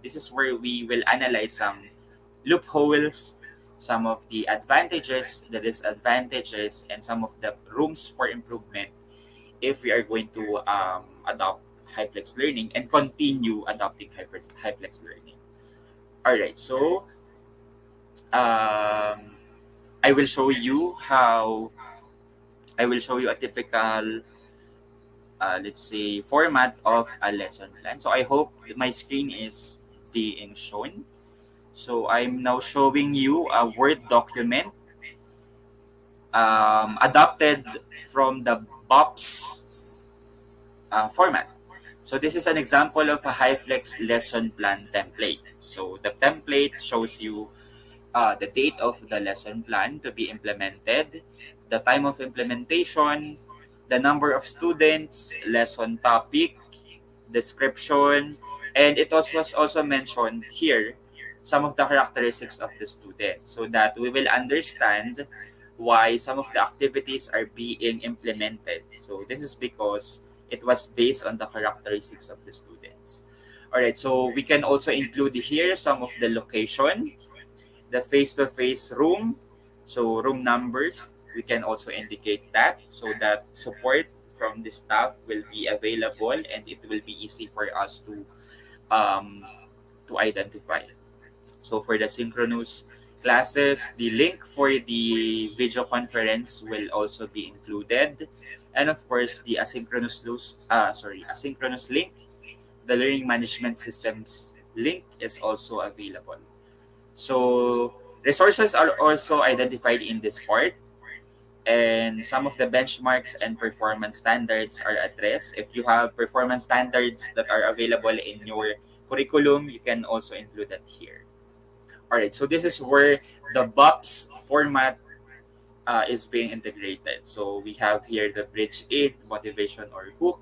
this is where we will analyze some loopholes, some of the advantages, the disadvantages, and some of the rooms for improvement if we are going to adopt high-flex learning and continue adopting high-flex learning. All right, so um, I will show you how I will show you a typical, let's say, format of a lesson plan. So I hope my screen is being shown. So I'm now showing you a Word document adapted from the BOPS format. So this is an example of a high-flex lesson plan template. So the template shows you the date of the lesson plan to be implemented, the time of implementation, the number of students, lesson topic, description, and it was also mentioned here some of the characteristics of the student so that we will understand why some of the activities are being implemented. So this is because it was based on the characteristics of the students. All right, so we can also include here some of the location, the face-to-face room, so room numbers, we can also indicate that so that support from the staff will be available and it will be easy for us um, to identify. So for the synchronous classes, the link for the video conference will also be included. And of course, the asynchronous link, the learning management systems link is also available. So resources are also identified in this part, and some of the benchmarks and performance standards are addressed. If you have performance standards that are available in your curriculum, you can also include that here. All right, so this is where the BOPS format is being integrated. So we have here the bridge aid, motivation or hook,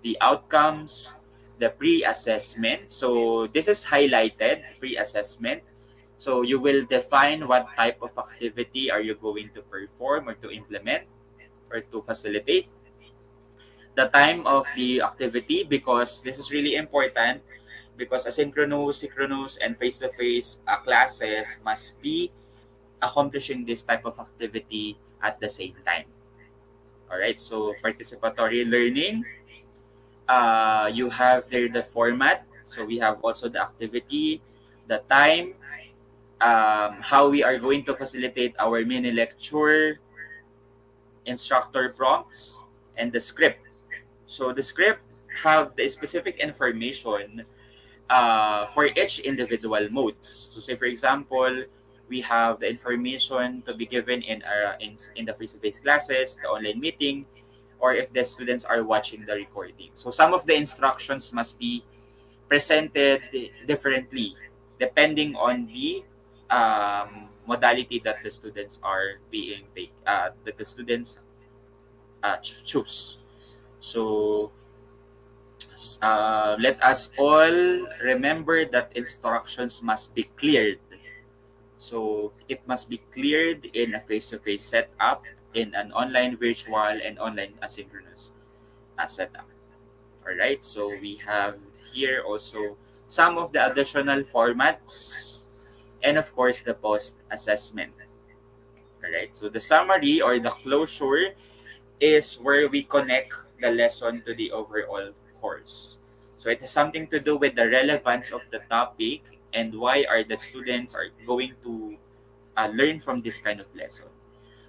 the outcomes, the pre-assessment. So this is highlighted, pre-assessment. So you will define what type of activity are you going to perform or to implement or to facilitate. The time of the activity, because this is really important, because asynchronous, synchronous, and face-to-face classes must be accomplishing this type of activity at the same time. All right, so participatory learning, you have there the format. So we have also the activity, the time, how we are going to facilitate our mini lecture, instructor prompts, and the script. So the script have the specific information for each individual modes. So say for example, we have the information to be given in the face-to-face classes, the online meeting, or if the students are watching the recording. So some of the instructions must be presented differently depending on the modality that the students are that the students choose. So let us all remember that instructions must be cleared. So it must be cleared in a face-to-face setup, in an online virtual and online asynchronous setup. All right, so we have here also some of the additional formats and of course the post assessment. All right, so the summary or the closure is where we connect the lesson to the overall course. So it has something to do with the relevance of the topic and why are the students are going to learn from this kind of lesson.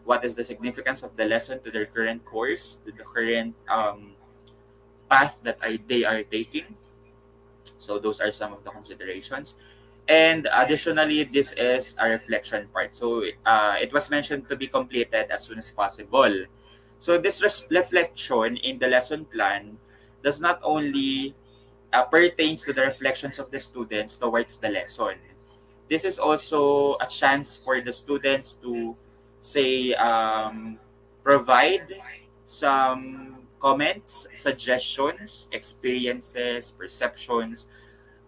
What is the significance of the lesson to their current course, to the current path that they are taking. So those are some of the considerations. And additionally, this is a reflection part. So it was mentioned to be completed as soon as possible. So this reflection in the lesson plan does not only pertains to the reflections of the students towards the lesson. This is also a chance for the students to say provide some comments, suggestions, experiences, perceptions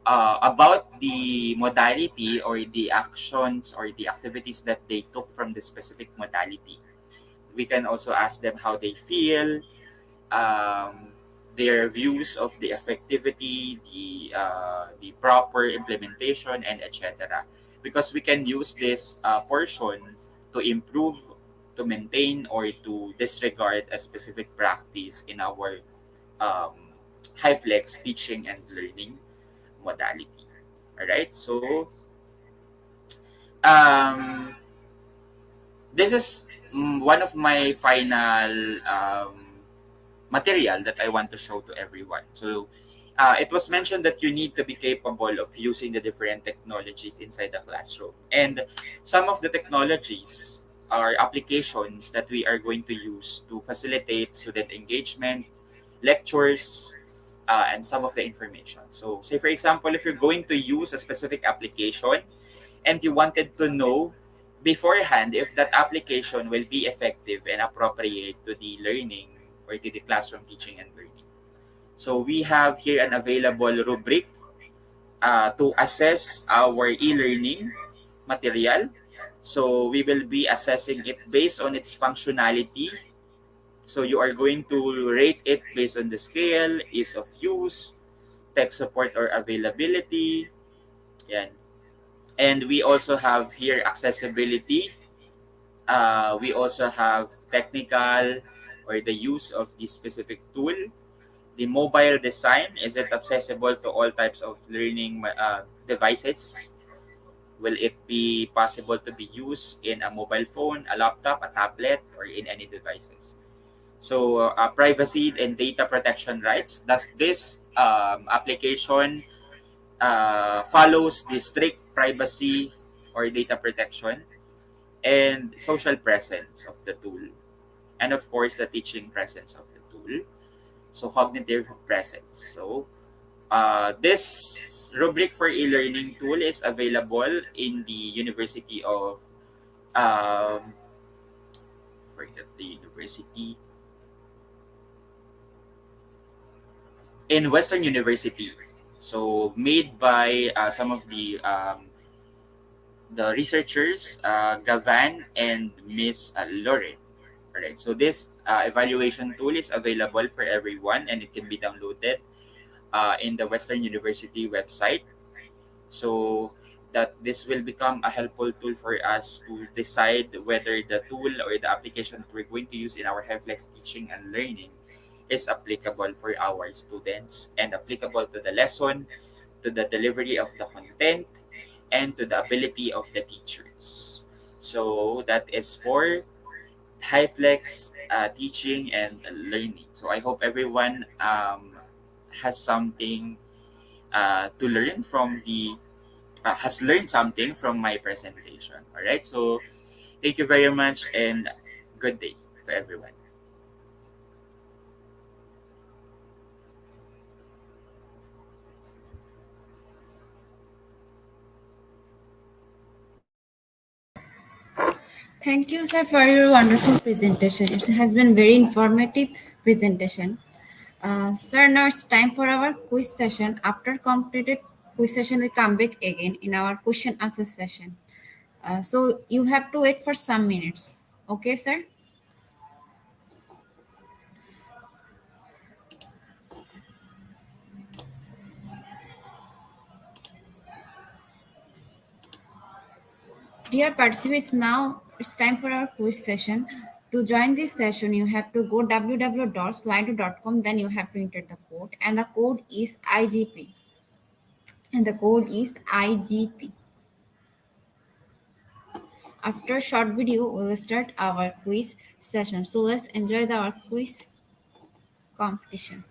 about the modality or the actions or the activities that they took from the specific modality. We can also ask them how they feel, um, their views of the effectivity, the proper implementation, and etc. Because we can use this portion to improve, to maintain, or to disregard a specific practice in our um, HyFlex teaching and learning modality. All right, so um, this is one of my final material that I want to show to everyone. So it was mentioned that you need to be capable of using the different technologies inside the classroom. And some of the technologies are applications that we are going to use to facilitate student engagement, lectures, and some of the information. So say for example, if you're going to use a specific application and you wanted to know beforehand if that application will be effective and appropriate to the learning or to the classroom teaching and learning. So we have here an available rubric to assess our e-learning material. So we will be assessing it based on its functionality. So you are going to rate it based on the scale, ease of use, tech support or availability. Yan. And we also have here accessibility, We also have technical or the use of this specific tool. The mobile design, is it accessible to all types of learning devices? Will it be possible to be used in a mobile phone, a laptop, a tablet, or in any devices? So, privacy and data protection rights. Does this application follows the strict privacy or data protection and social presence of the tool? And of course, the teaching presence of the tool. So, cognitive presence. So, this rubric for e-learning tool is available in the University of um, forget the university in Western University. So made by some of the researchers, Gavan and Miss Lauren. Alright, so this evaluation tool is available for everyone and it can be downloaded in the Western University website. So that this will become a helpful tool for us to decide whether the tool or the application that we're going to use in our HyFlex teaching and learning is applicable for our students and applicable to the lesson, to the delivery of the content, and to the ability of the teachers. So that is for HyFlex teaching and learning. So I hope everyone has something to learn from the has learned something from my presentation. All right. So thank you very much and good day to everyone. Thank you, sir, for your wonderful presentation. It has been very informative presentation. Sir, now it's time for our quiz session. After completed quiz session, we come back again in our question answer session. So you have to wait for some minutes. Okay, sir? Dear participants, now it's time for our quiz session. To join this session, you have to go www.slido.com, then you have to enter the code, and the code is IGP. And the code is IGP. After short video, we will start our quiz session. So let's enjoy our quiz competition.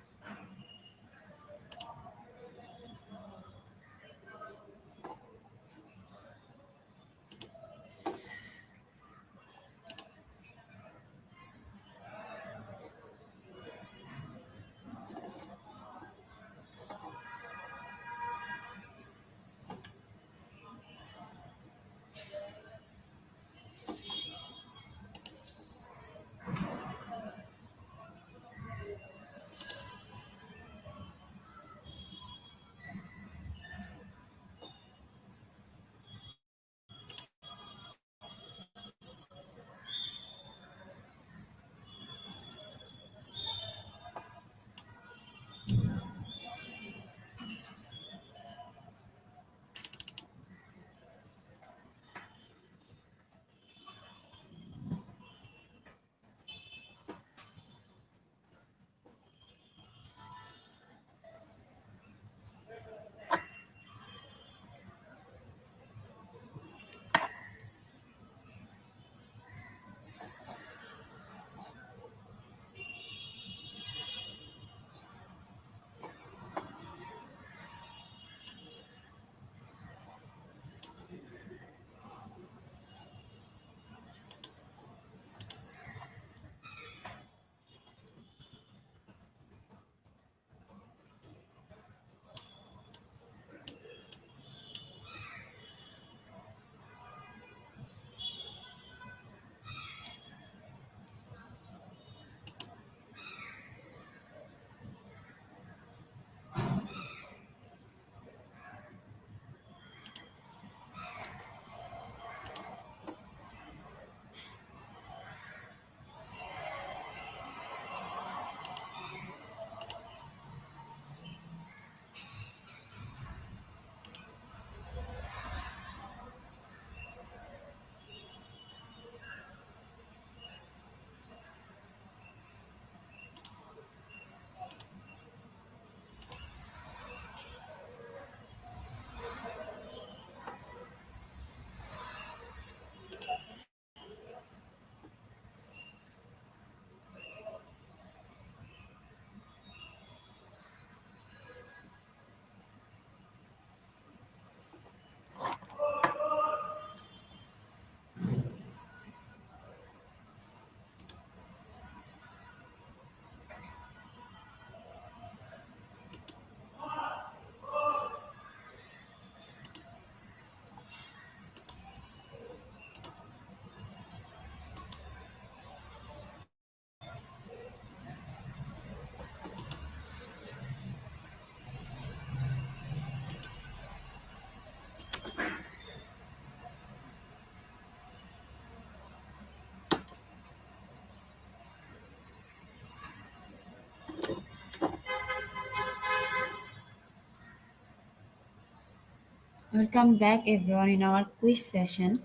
Welcome back everyone in our quiz session.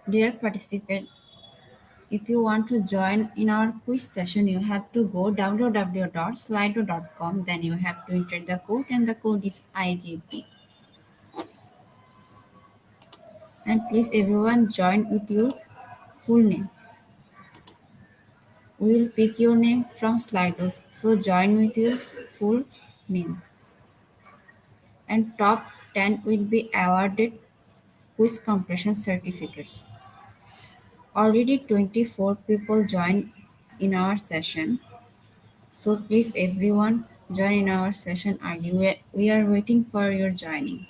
Dear participant, if you want to join in our quiz session, you have to go www.slido.com. Then you have to enter the code, and the code is IGP. And please everyone join with your full name. We will pick your name from Slidos. So join with your full name. And top 10 will be awarded quiz completion certificates. Already 24 people joined in our session. So please everyone join in our session early. We are waiting for your joining.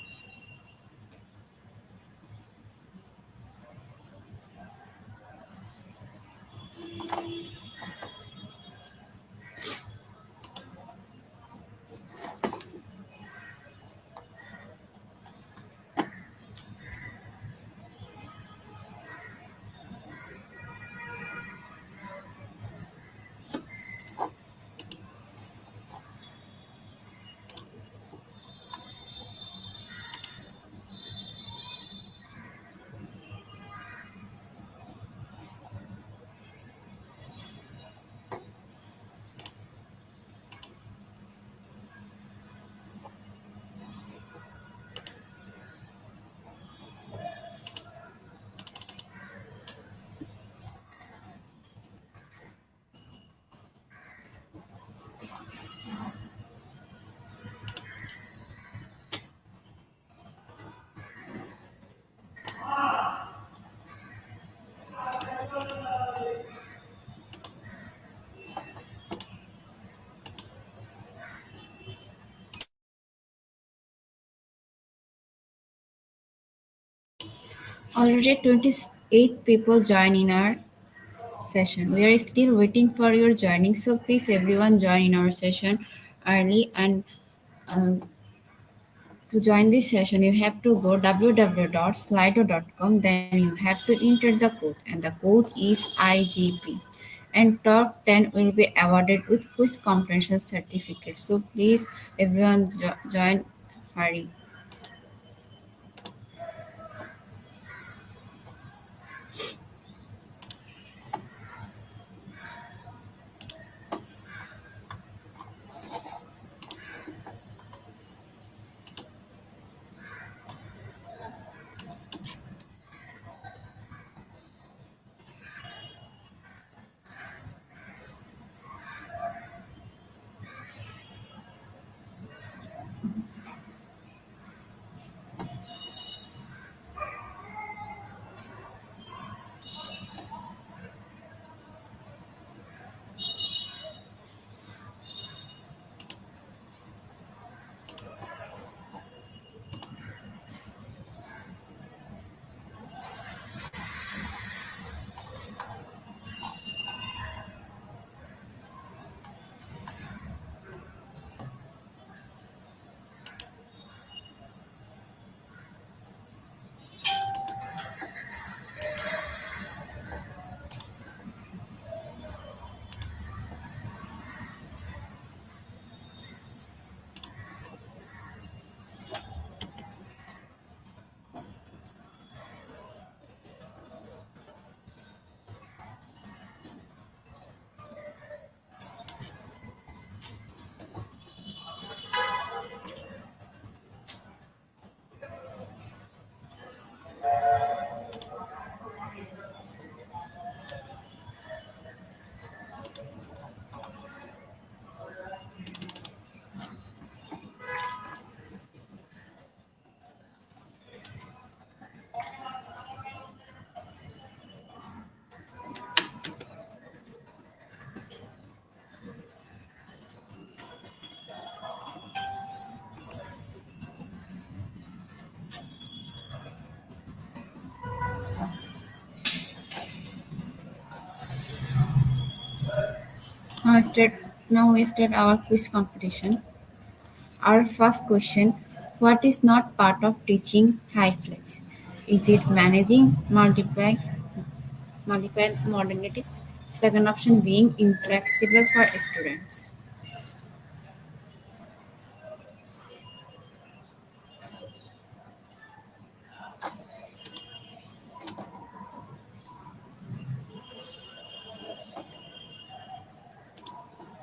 Already 28 people join in our session. We are still waiting for your joining. So please everyone join in our session early, and um, to join this session, you have to go www.slido.com. Then you have to enter the code, and the code is IGP. And top 10 will be awarded with quiz comprehension certificate. So please, everyone, join. Hurry. Now we start our quiz competition. Our first question: what is not part of teaching HyFlex? Is it managing multiple modalities? Second option being inflexible for students.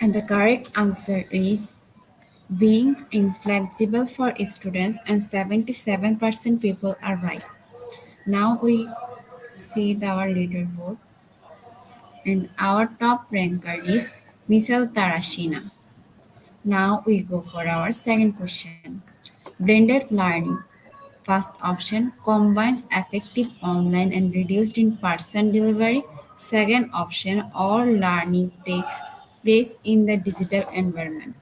And the correct answer is being inflexible for students, and 77% people are right. Now we see our leaderboard, and our top ranker is Michelle Tarashina. Now we go for our second question. Blended learning. First option combines effective online and reduced in person delivery. Second option all learning takes place in the digital environment.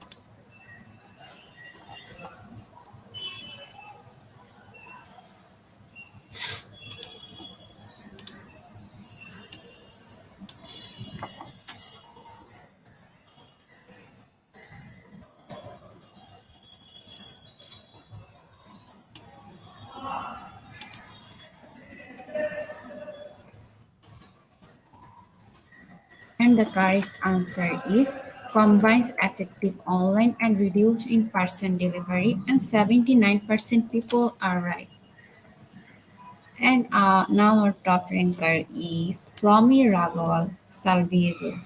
And the correct answer is combines effective online and reduced in person delivery, and 79% people are right. And now our top ranker is Flomi Raghaval Salviezo.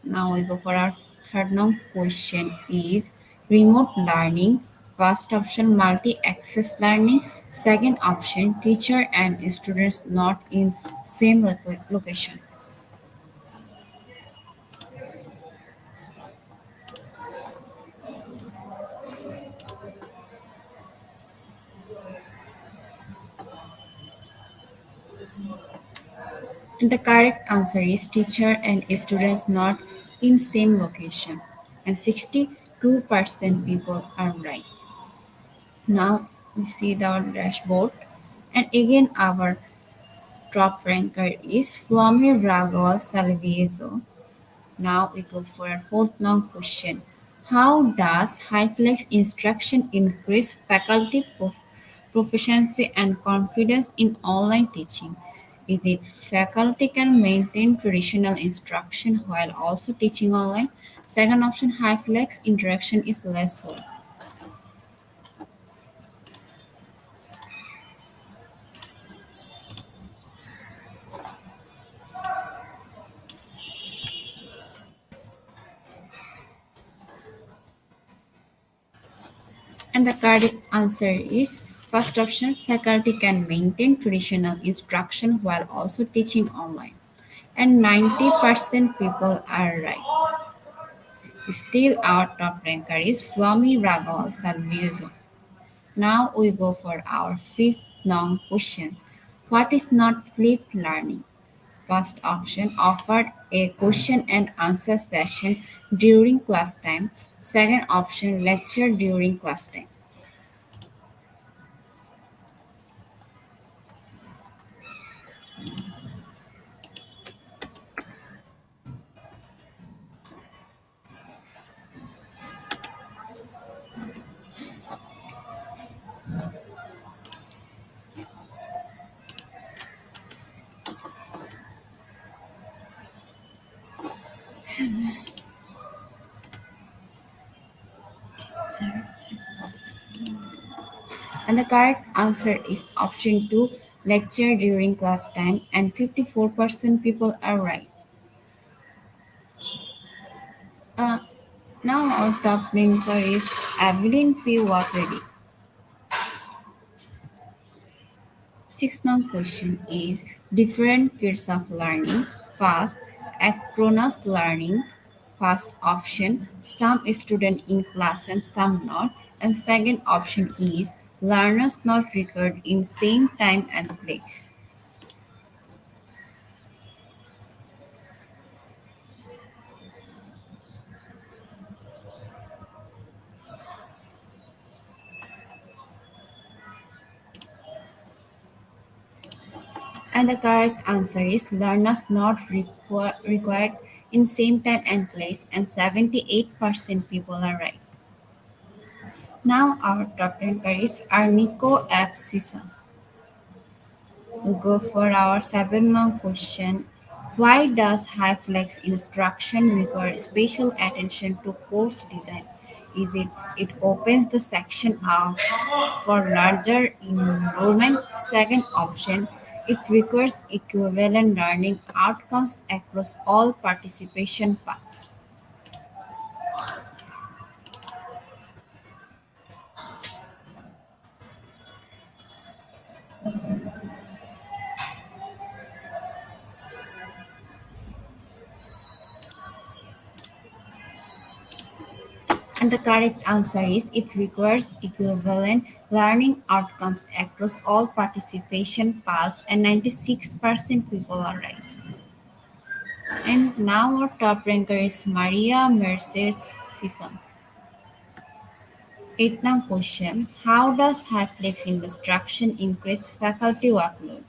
Now we go for our third now question is remote learning. First option multi-access learning. Second option teacher and students not in same location. And the correct answer is teacher and students not in same location. And 62% people are right. Now we see the dashboard. And again our top ranker is Swami Raghav Salviezo. Now we go for a fourth long question. How does HyFlex instruction increase faculty proficiency and confidence in online teaching? Is it faculty can maintain traditional instruction while also teaching online? Second option, HyFlex interaction is less work. And the correct answer is first option, faculty can maintain traditional instruction while also teaching online. And 90% people are right. Still, our top ranker is Swami Raghav Salviezo. Now we go for our fifth long question. What is not flipped learning? First option offered a question and answer session during class time. Second option lecture during class time. And the correct answer is option 2, lecture during class time, and 54% people are right. Uh, Now our top ranker is Evelyn P. Wakredi. Sixth now question is different fields of learning. First, asynchronous learning. First option, some student in class and some not. And second option is learners not recorded in same time and place. And the correct answer is learners not required in same time and place, and 78% people are right. Now our top ranker is Arnico F. Sison. We go for our seventh now question. Why does HyFlex instruction require special attention to course design? Is it opens the section up for larger enrollment? Second option, it requires equivalent learning outcomes across all participation paths. And the correct answer is it requires equivalent learning outcomes across all participation paths, and 96% people are right. And now our top ranker is Maria Mercedes Sison. Eighth now question: how does HyFlex instruction increase faculty workload?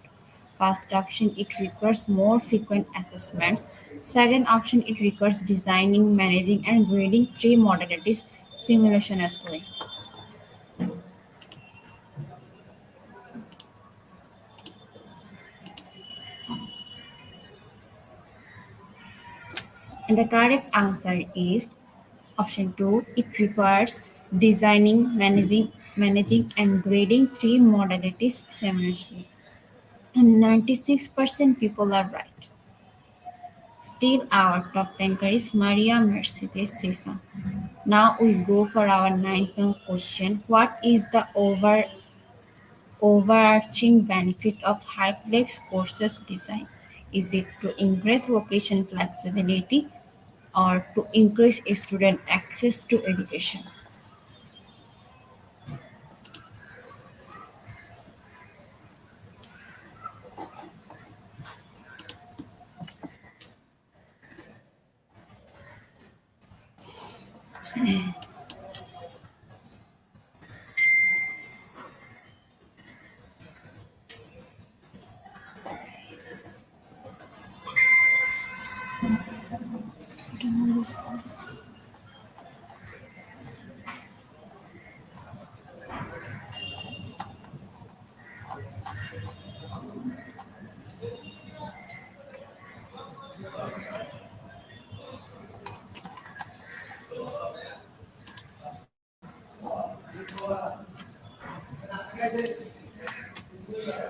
First option, it requires more frequent assessments. Second option, it requires designing, managing, and grading three modalities simultaneously. And the correct answer is option 2. It requires designing, managing and grading three modalities simultaneously. And 96% people are right. Still, our top ranker is Maria Mercedes Sosa. Now we go for our ninth question. What is the overarching benefit of HyFlex courses design? Is it to increase location flexibility or to increase student access to education?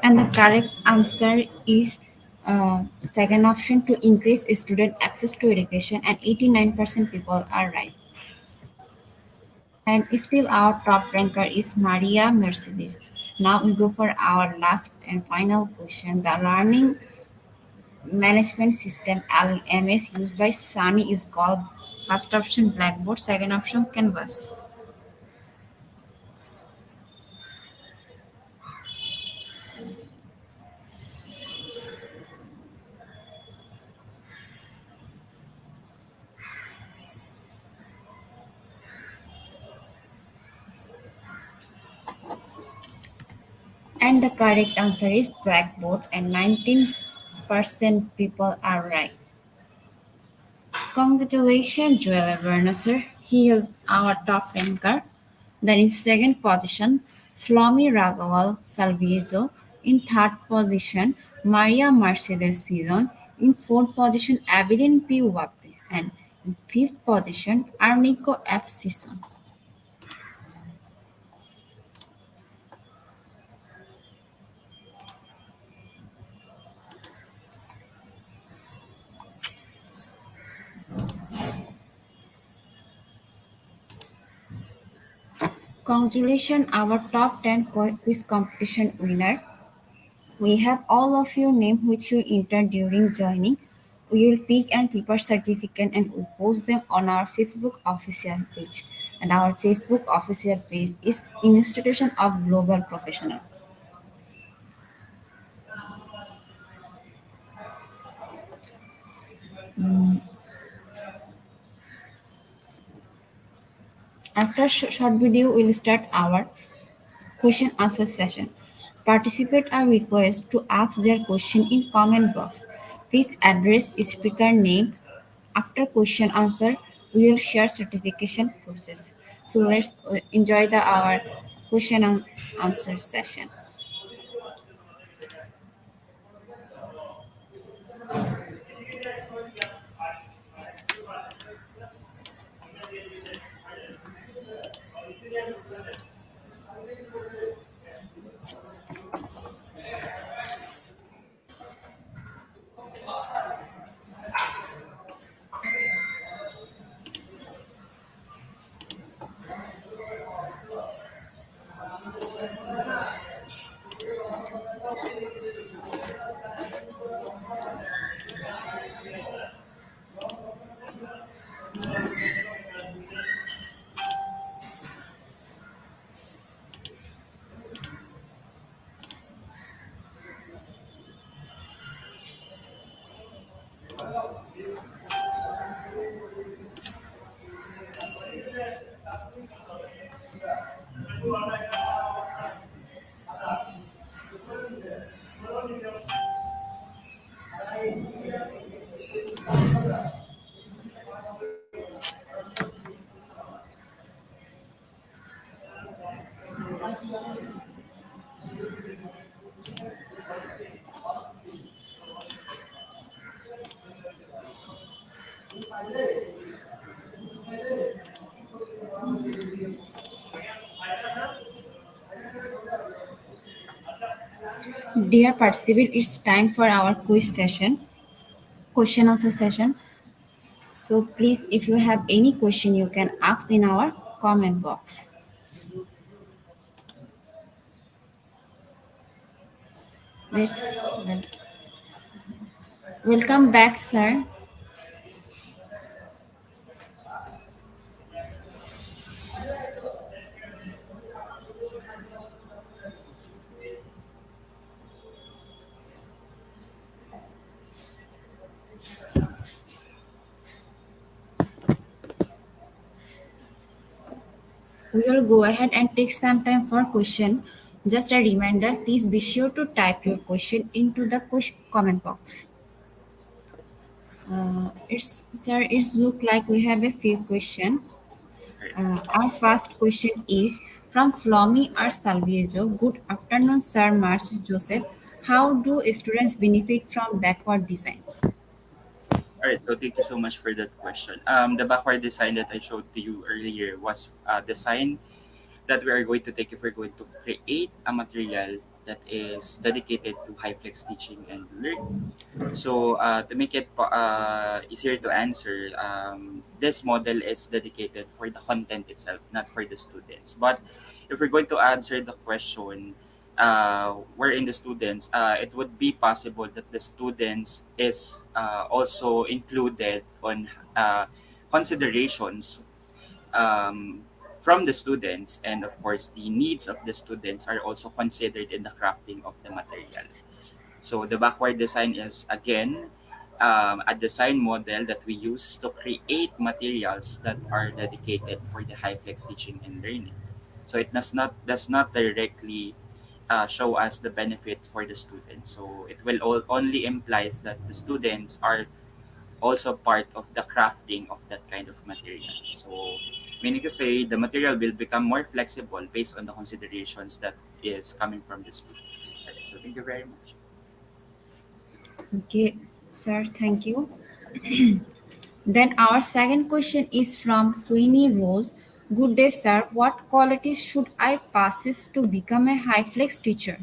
And the correct answer is second option, to increase student access to education, and 89% people are right. And still our top ranker is Maria Mercedes. Now we go for our last and final question. The learning management system LMS used by Sani is called first option Blackboard, second option Canvas. And the correct answer is Blackboard, and 19% people are right. Congratulations, Joel Werner. He is our top ranker. Then in second position, Flomi Raghaval Salviezo. In third position, Maria Mercedes Season. In fourth position, Abilene P. Wape. And in fifth position, Arnico F. Season. Congratulations, our top 10 quiz competition winner. We have all of your name which you entered during joining. We will pick and prepare certificate and we post them on our Facebook official page. And our Facebook official page is Institution of Global Professional. After short video, we will start our question answer session. Participants are requested to ask their question in comment box. Please address speaker name. After question answer, we will share certification process. So let's enjoy our question and answer session. Dear participant, it's time for our quiz session, question answer session. So please, if you have any question, you can ask in our comment box. Let's welcome back, sir. We will go ahead and take some time for question. Just a reminder, please be sure to type your question into the comment box. It's look like we have a few question. Alright. Our first question is from Flomi or Salviejo. Good afternoon, Sir Mars Joseph. How do students benefit from backward design? All right, so thank you so much for that question. The backward design that I showed to you earlier was a design that we are going to take if we're going to create a material that is dedicated to high flex teaching and learning. So to make it easier to answer, this model is dedicated for the content itself, not for the students. But if we're going to answer the question, wherein the students, it would be possible that the students is also included on considerations um, from the students, and of course the needs of the students are also considered in the crafting of the material. So the backward design is again a design model that we use to create materials that are dedicated for the high flex teaching and learning. So it does not directly show us the benefit for the students. So it will only implies that the students are also part of the crafting of that kind of material. So meaning to say the material will become more flexible based on the considerations that is coming from the students. Alright, so thank you very much. Okay, sir, thank you. Then our second question is from Queenie Rose. Good day, sir. What qualities should I possess to become a high flex teacher?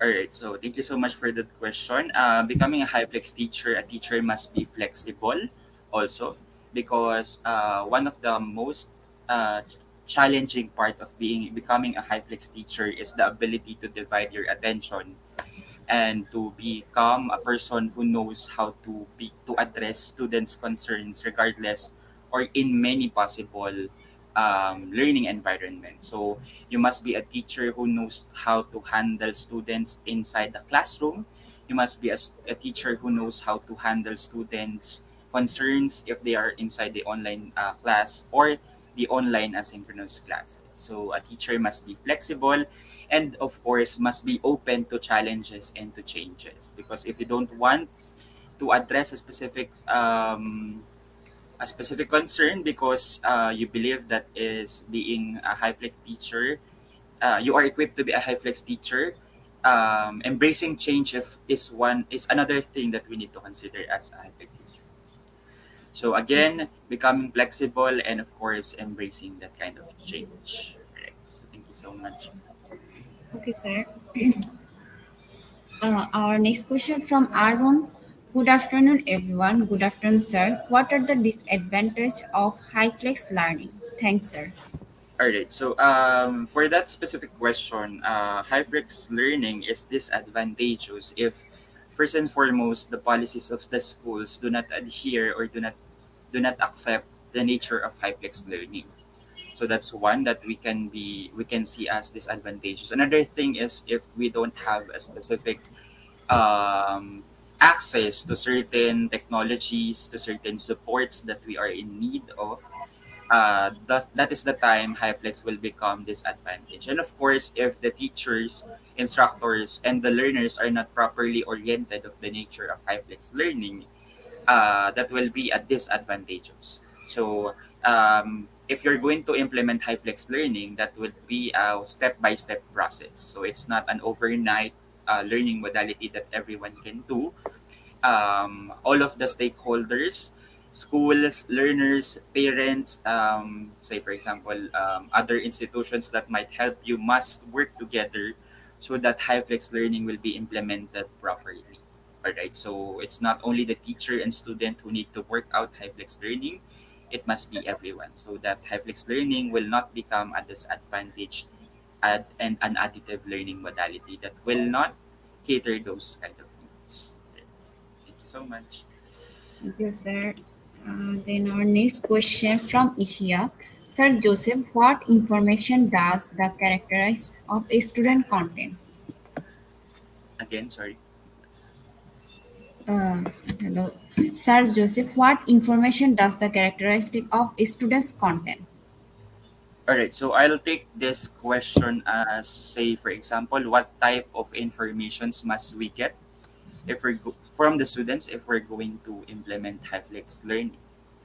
All right, so thank you so much for that question. Becoming a high flex teacher, a teacher must be flexible also, because one of the most challenging part of becoming a high flex teacher is the ability to divide your attention and to become a person who knows how to address students' concerns regardless or in many possible learning environments. So you must be a teacher who knows how to handle students inside the classroom. You must be a teacher who knows how to handle students' concerns if they are inside the online class or the online asynchronous classes. So a teacher must be flexible and of course must be open to challenges and to changes, because if you don't want to address a specific concern because you believe that is being a high flex teacher, you are equipped to be a high flex teacher. Embracing change is another thing that we need to consider as a high flex teacher. So again, becoming flexible and of course embracing that kind of change. Right. So thank you so much. Okay, sir. Our next question from Arun. Good afternoon, everyone. Good afternoon, sir. What are the disadvantages of high flex learning? Thanks, sir. All right. So, for that specific question, high flex learning is disadvantageous if, first and foremost, the policies of the schools do not adhere or do not accept the nature of high flex learning. So that's one that we can see as disadvantageous. Another thing is if we don't have a specific access to certain technologies, to certain supports that we are in need of, that is the time HyFlex will become disadvantage. And of course, if the teachers, instructors, and the learners are not properly oriented of the nature of HyFlex learning, that will be a disadvantageous. So if you're going to implement HyFlex learning, that will be a step-by-step process. So it's not an overnight learning modality that everyone can do. All of the stakeholders, schools, learners, parents, say for example, other institutions that might help you must work together so that HyFlex learning will be implemented properly. All right, so it's not only the teacher and student who need to work out HyFlex learning, it must be everyone so that HyFlex learning will not become a disadvantage and an additive learning modality that will not cater those kind of needs. Thank you so much. Thank you, sir. Then our next question from Ishia. Sir Joseph, what information does the characterize of a student content? Again, sorry. Uh, Hello. Sir Joseph, what information does the characteristic of a student's content? All right, so I'll take this question as, say, for example, what type of informations must we get if from the students if we're going to implement HyFlex learning?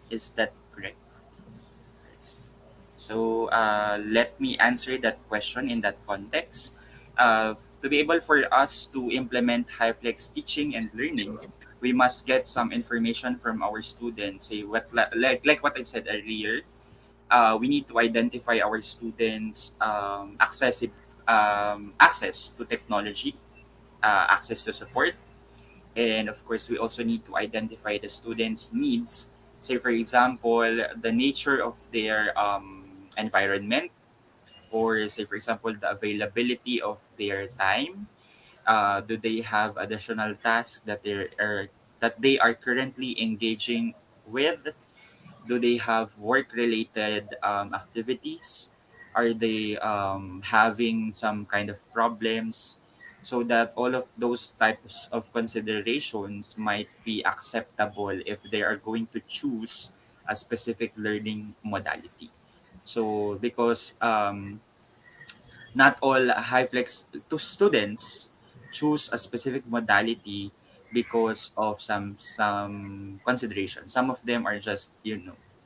Is that correct? So let me answer that question in that context. To be able for us to implement HyFlex teaching and learning, we must get some information from our students. Say like what I said earlier, we need to identify our students' access to technology, access to support, and of course, we also need to identify the students' needs. Say, for example, the nature of their environment, or say, for example, the availability of their time. Do they have additional tasks that they are currently engaging with? Do they have work related activities? Are they having some kind of problems? So that all of those types of considerations might be acceptable if they are going to choose a specific learning modality. So because not all HyFlex to students choose a specific modality because of some consideration. Some of them are just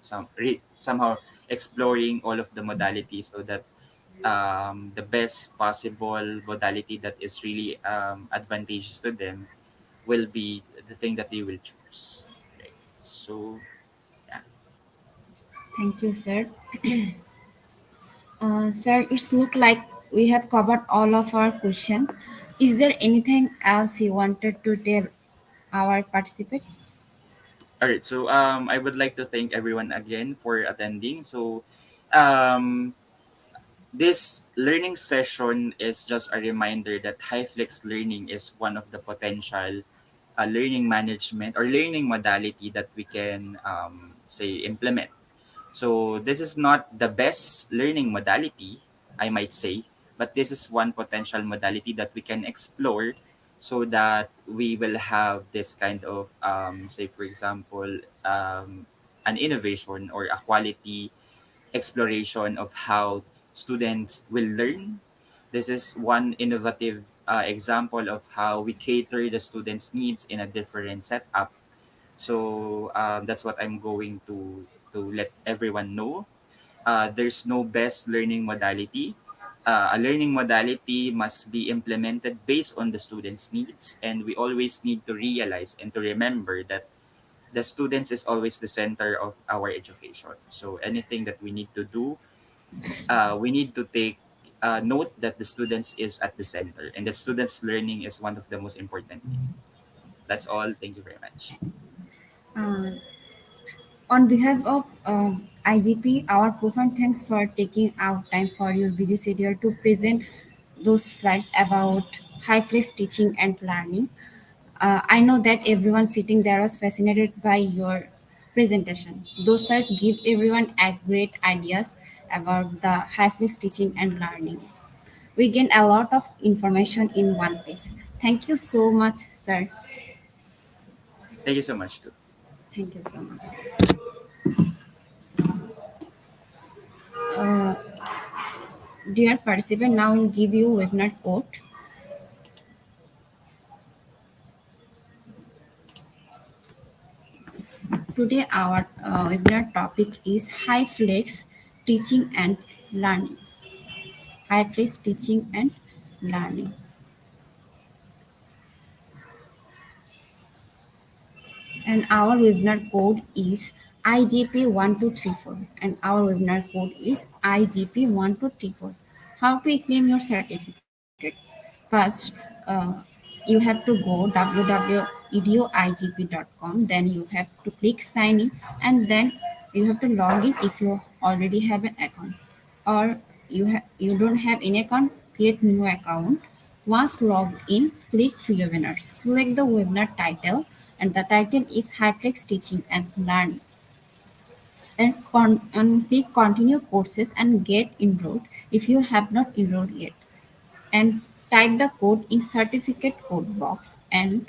somehow exploring all of the modalities so that the best possible modality that is really advantageous to them will be the thing that they will choose. Right. So yeah. Thank you, sir. Sir, it's look like we have covered all of our question. Is there anything else you wanted to tell our participant? All right. So I would like to thank everyone again for attending. So um this learning session is just a reminder that HyFlex learning is one of the potential learning management or learning modality that we can say implement. So this is not the best learning modality, I might say, but this is one potential modality that we can explore so that we will have this kind of say for example an innovation or a quality exploration of how students will learn. This is one innovative example of how we cater the students' needs in a different setup. So that's what I'm going to let everyone know. There's no best learning modality. A learning modality must be implemented based on the students' needs, and we always need to realize and to remember that the students is always the center of our education. So anything that we need to do, we need to take note that the students is at the center, and the students' learning is one of the most important thing. That's all. Thank you very much. Uh, on behalf of IGP, our profound thanks for taking out time for your busy schedule to present those slides about high flex teaching and learning. I know that everyone sitting there was fascinated by your presentation. Those slides give everyone a great ideas about the high flex teaching and learning. We gain a lot of information in one place. Thank you so much, sir. Thank you so much too. Thank you so much. Dear participant, now we'll give you webinar code. Today our webinar topic is HyFlex teaching and learning. HyFlex teaching and learning. And our webinar code is IGP1234, and our webinar code is IGP1234. How to claim your certificate? First, you have to go www.edioigp.com, then you have to click sign in, and then you have to log in if you already have an account, or you don't have any account, create new account. Once logged in, click free webinar, select the webinar title, and the title is HyFlex teaching and learning, and click continue courses and get enrolled if you have not enrolled yet, and type the code in certificate code box, and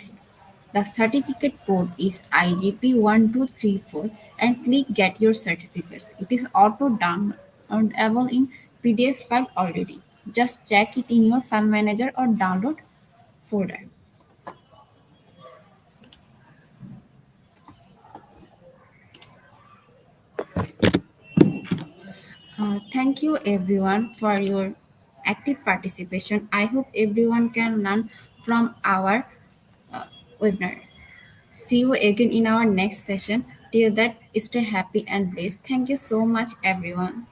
the certificate code is IGP1234, and click get your certificates. It is auto downloadable in PDF file already. Just check it in your file manager or download folder. Thank you everyone for your active participation. I hope everyone can learn from our uh, webinar. See you again in our next session. Till that, stay happy and blessed. Thank you so much, everyone.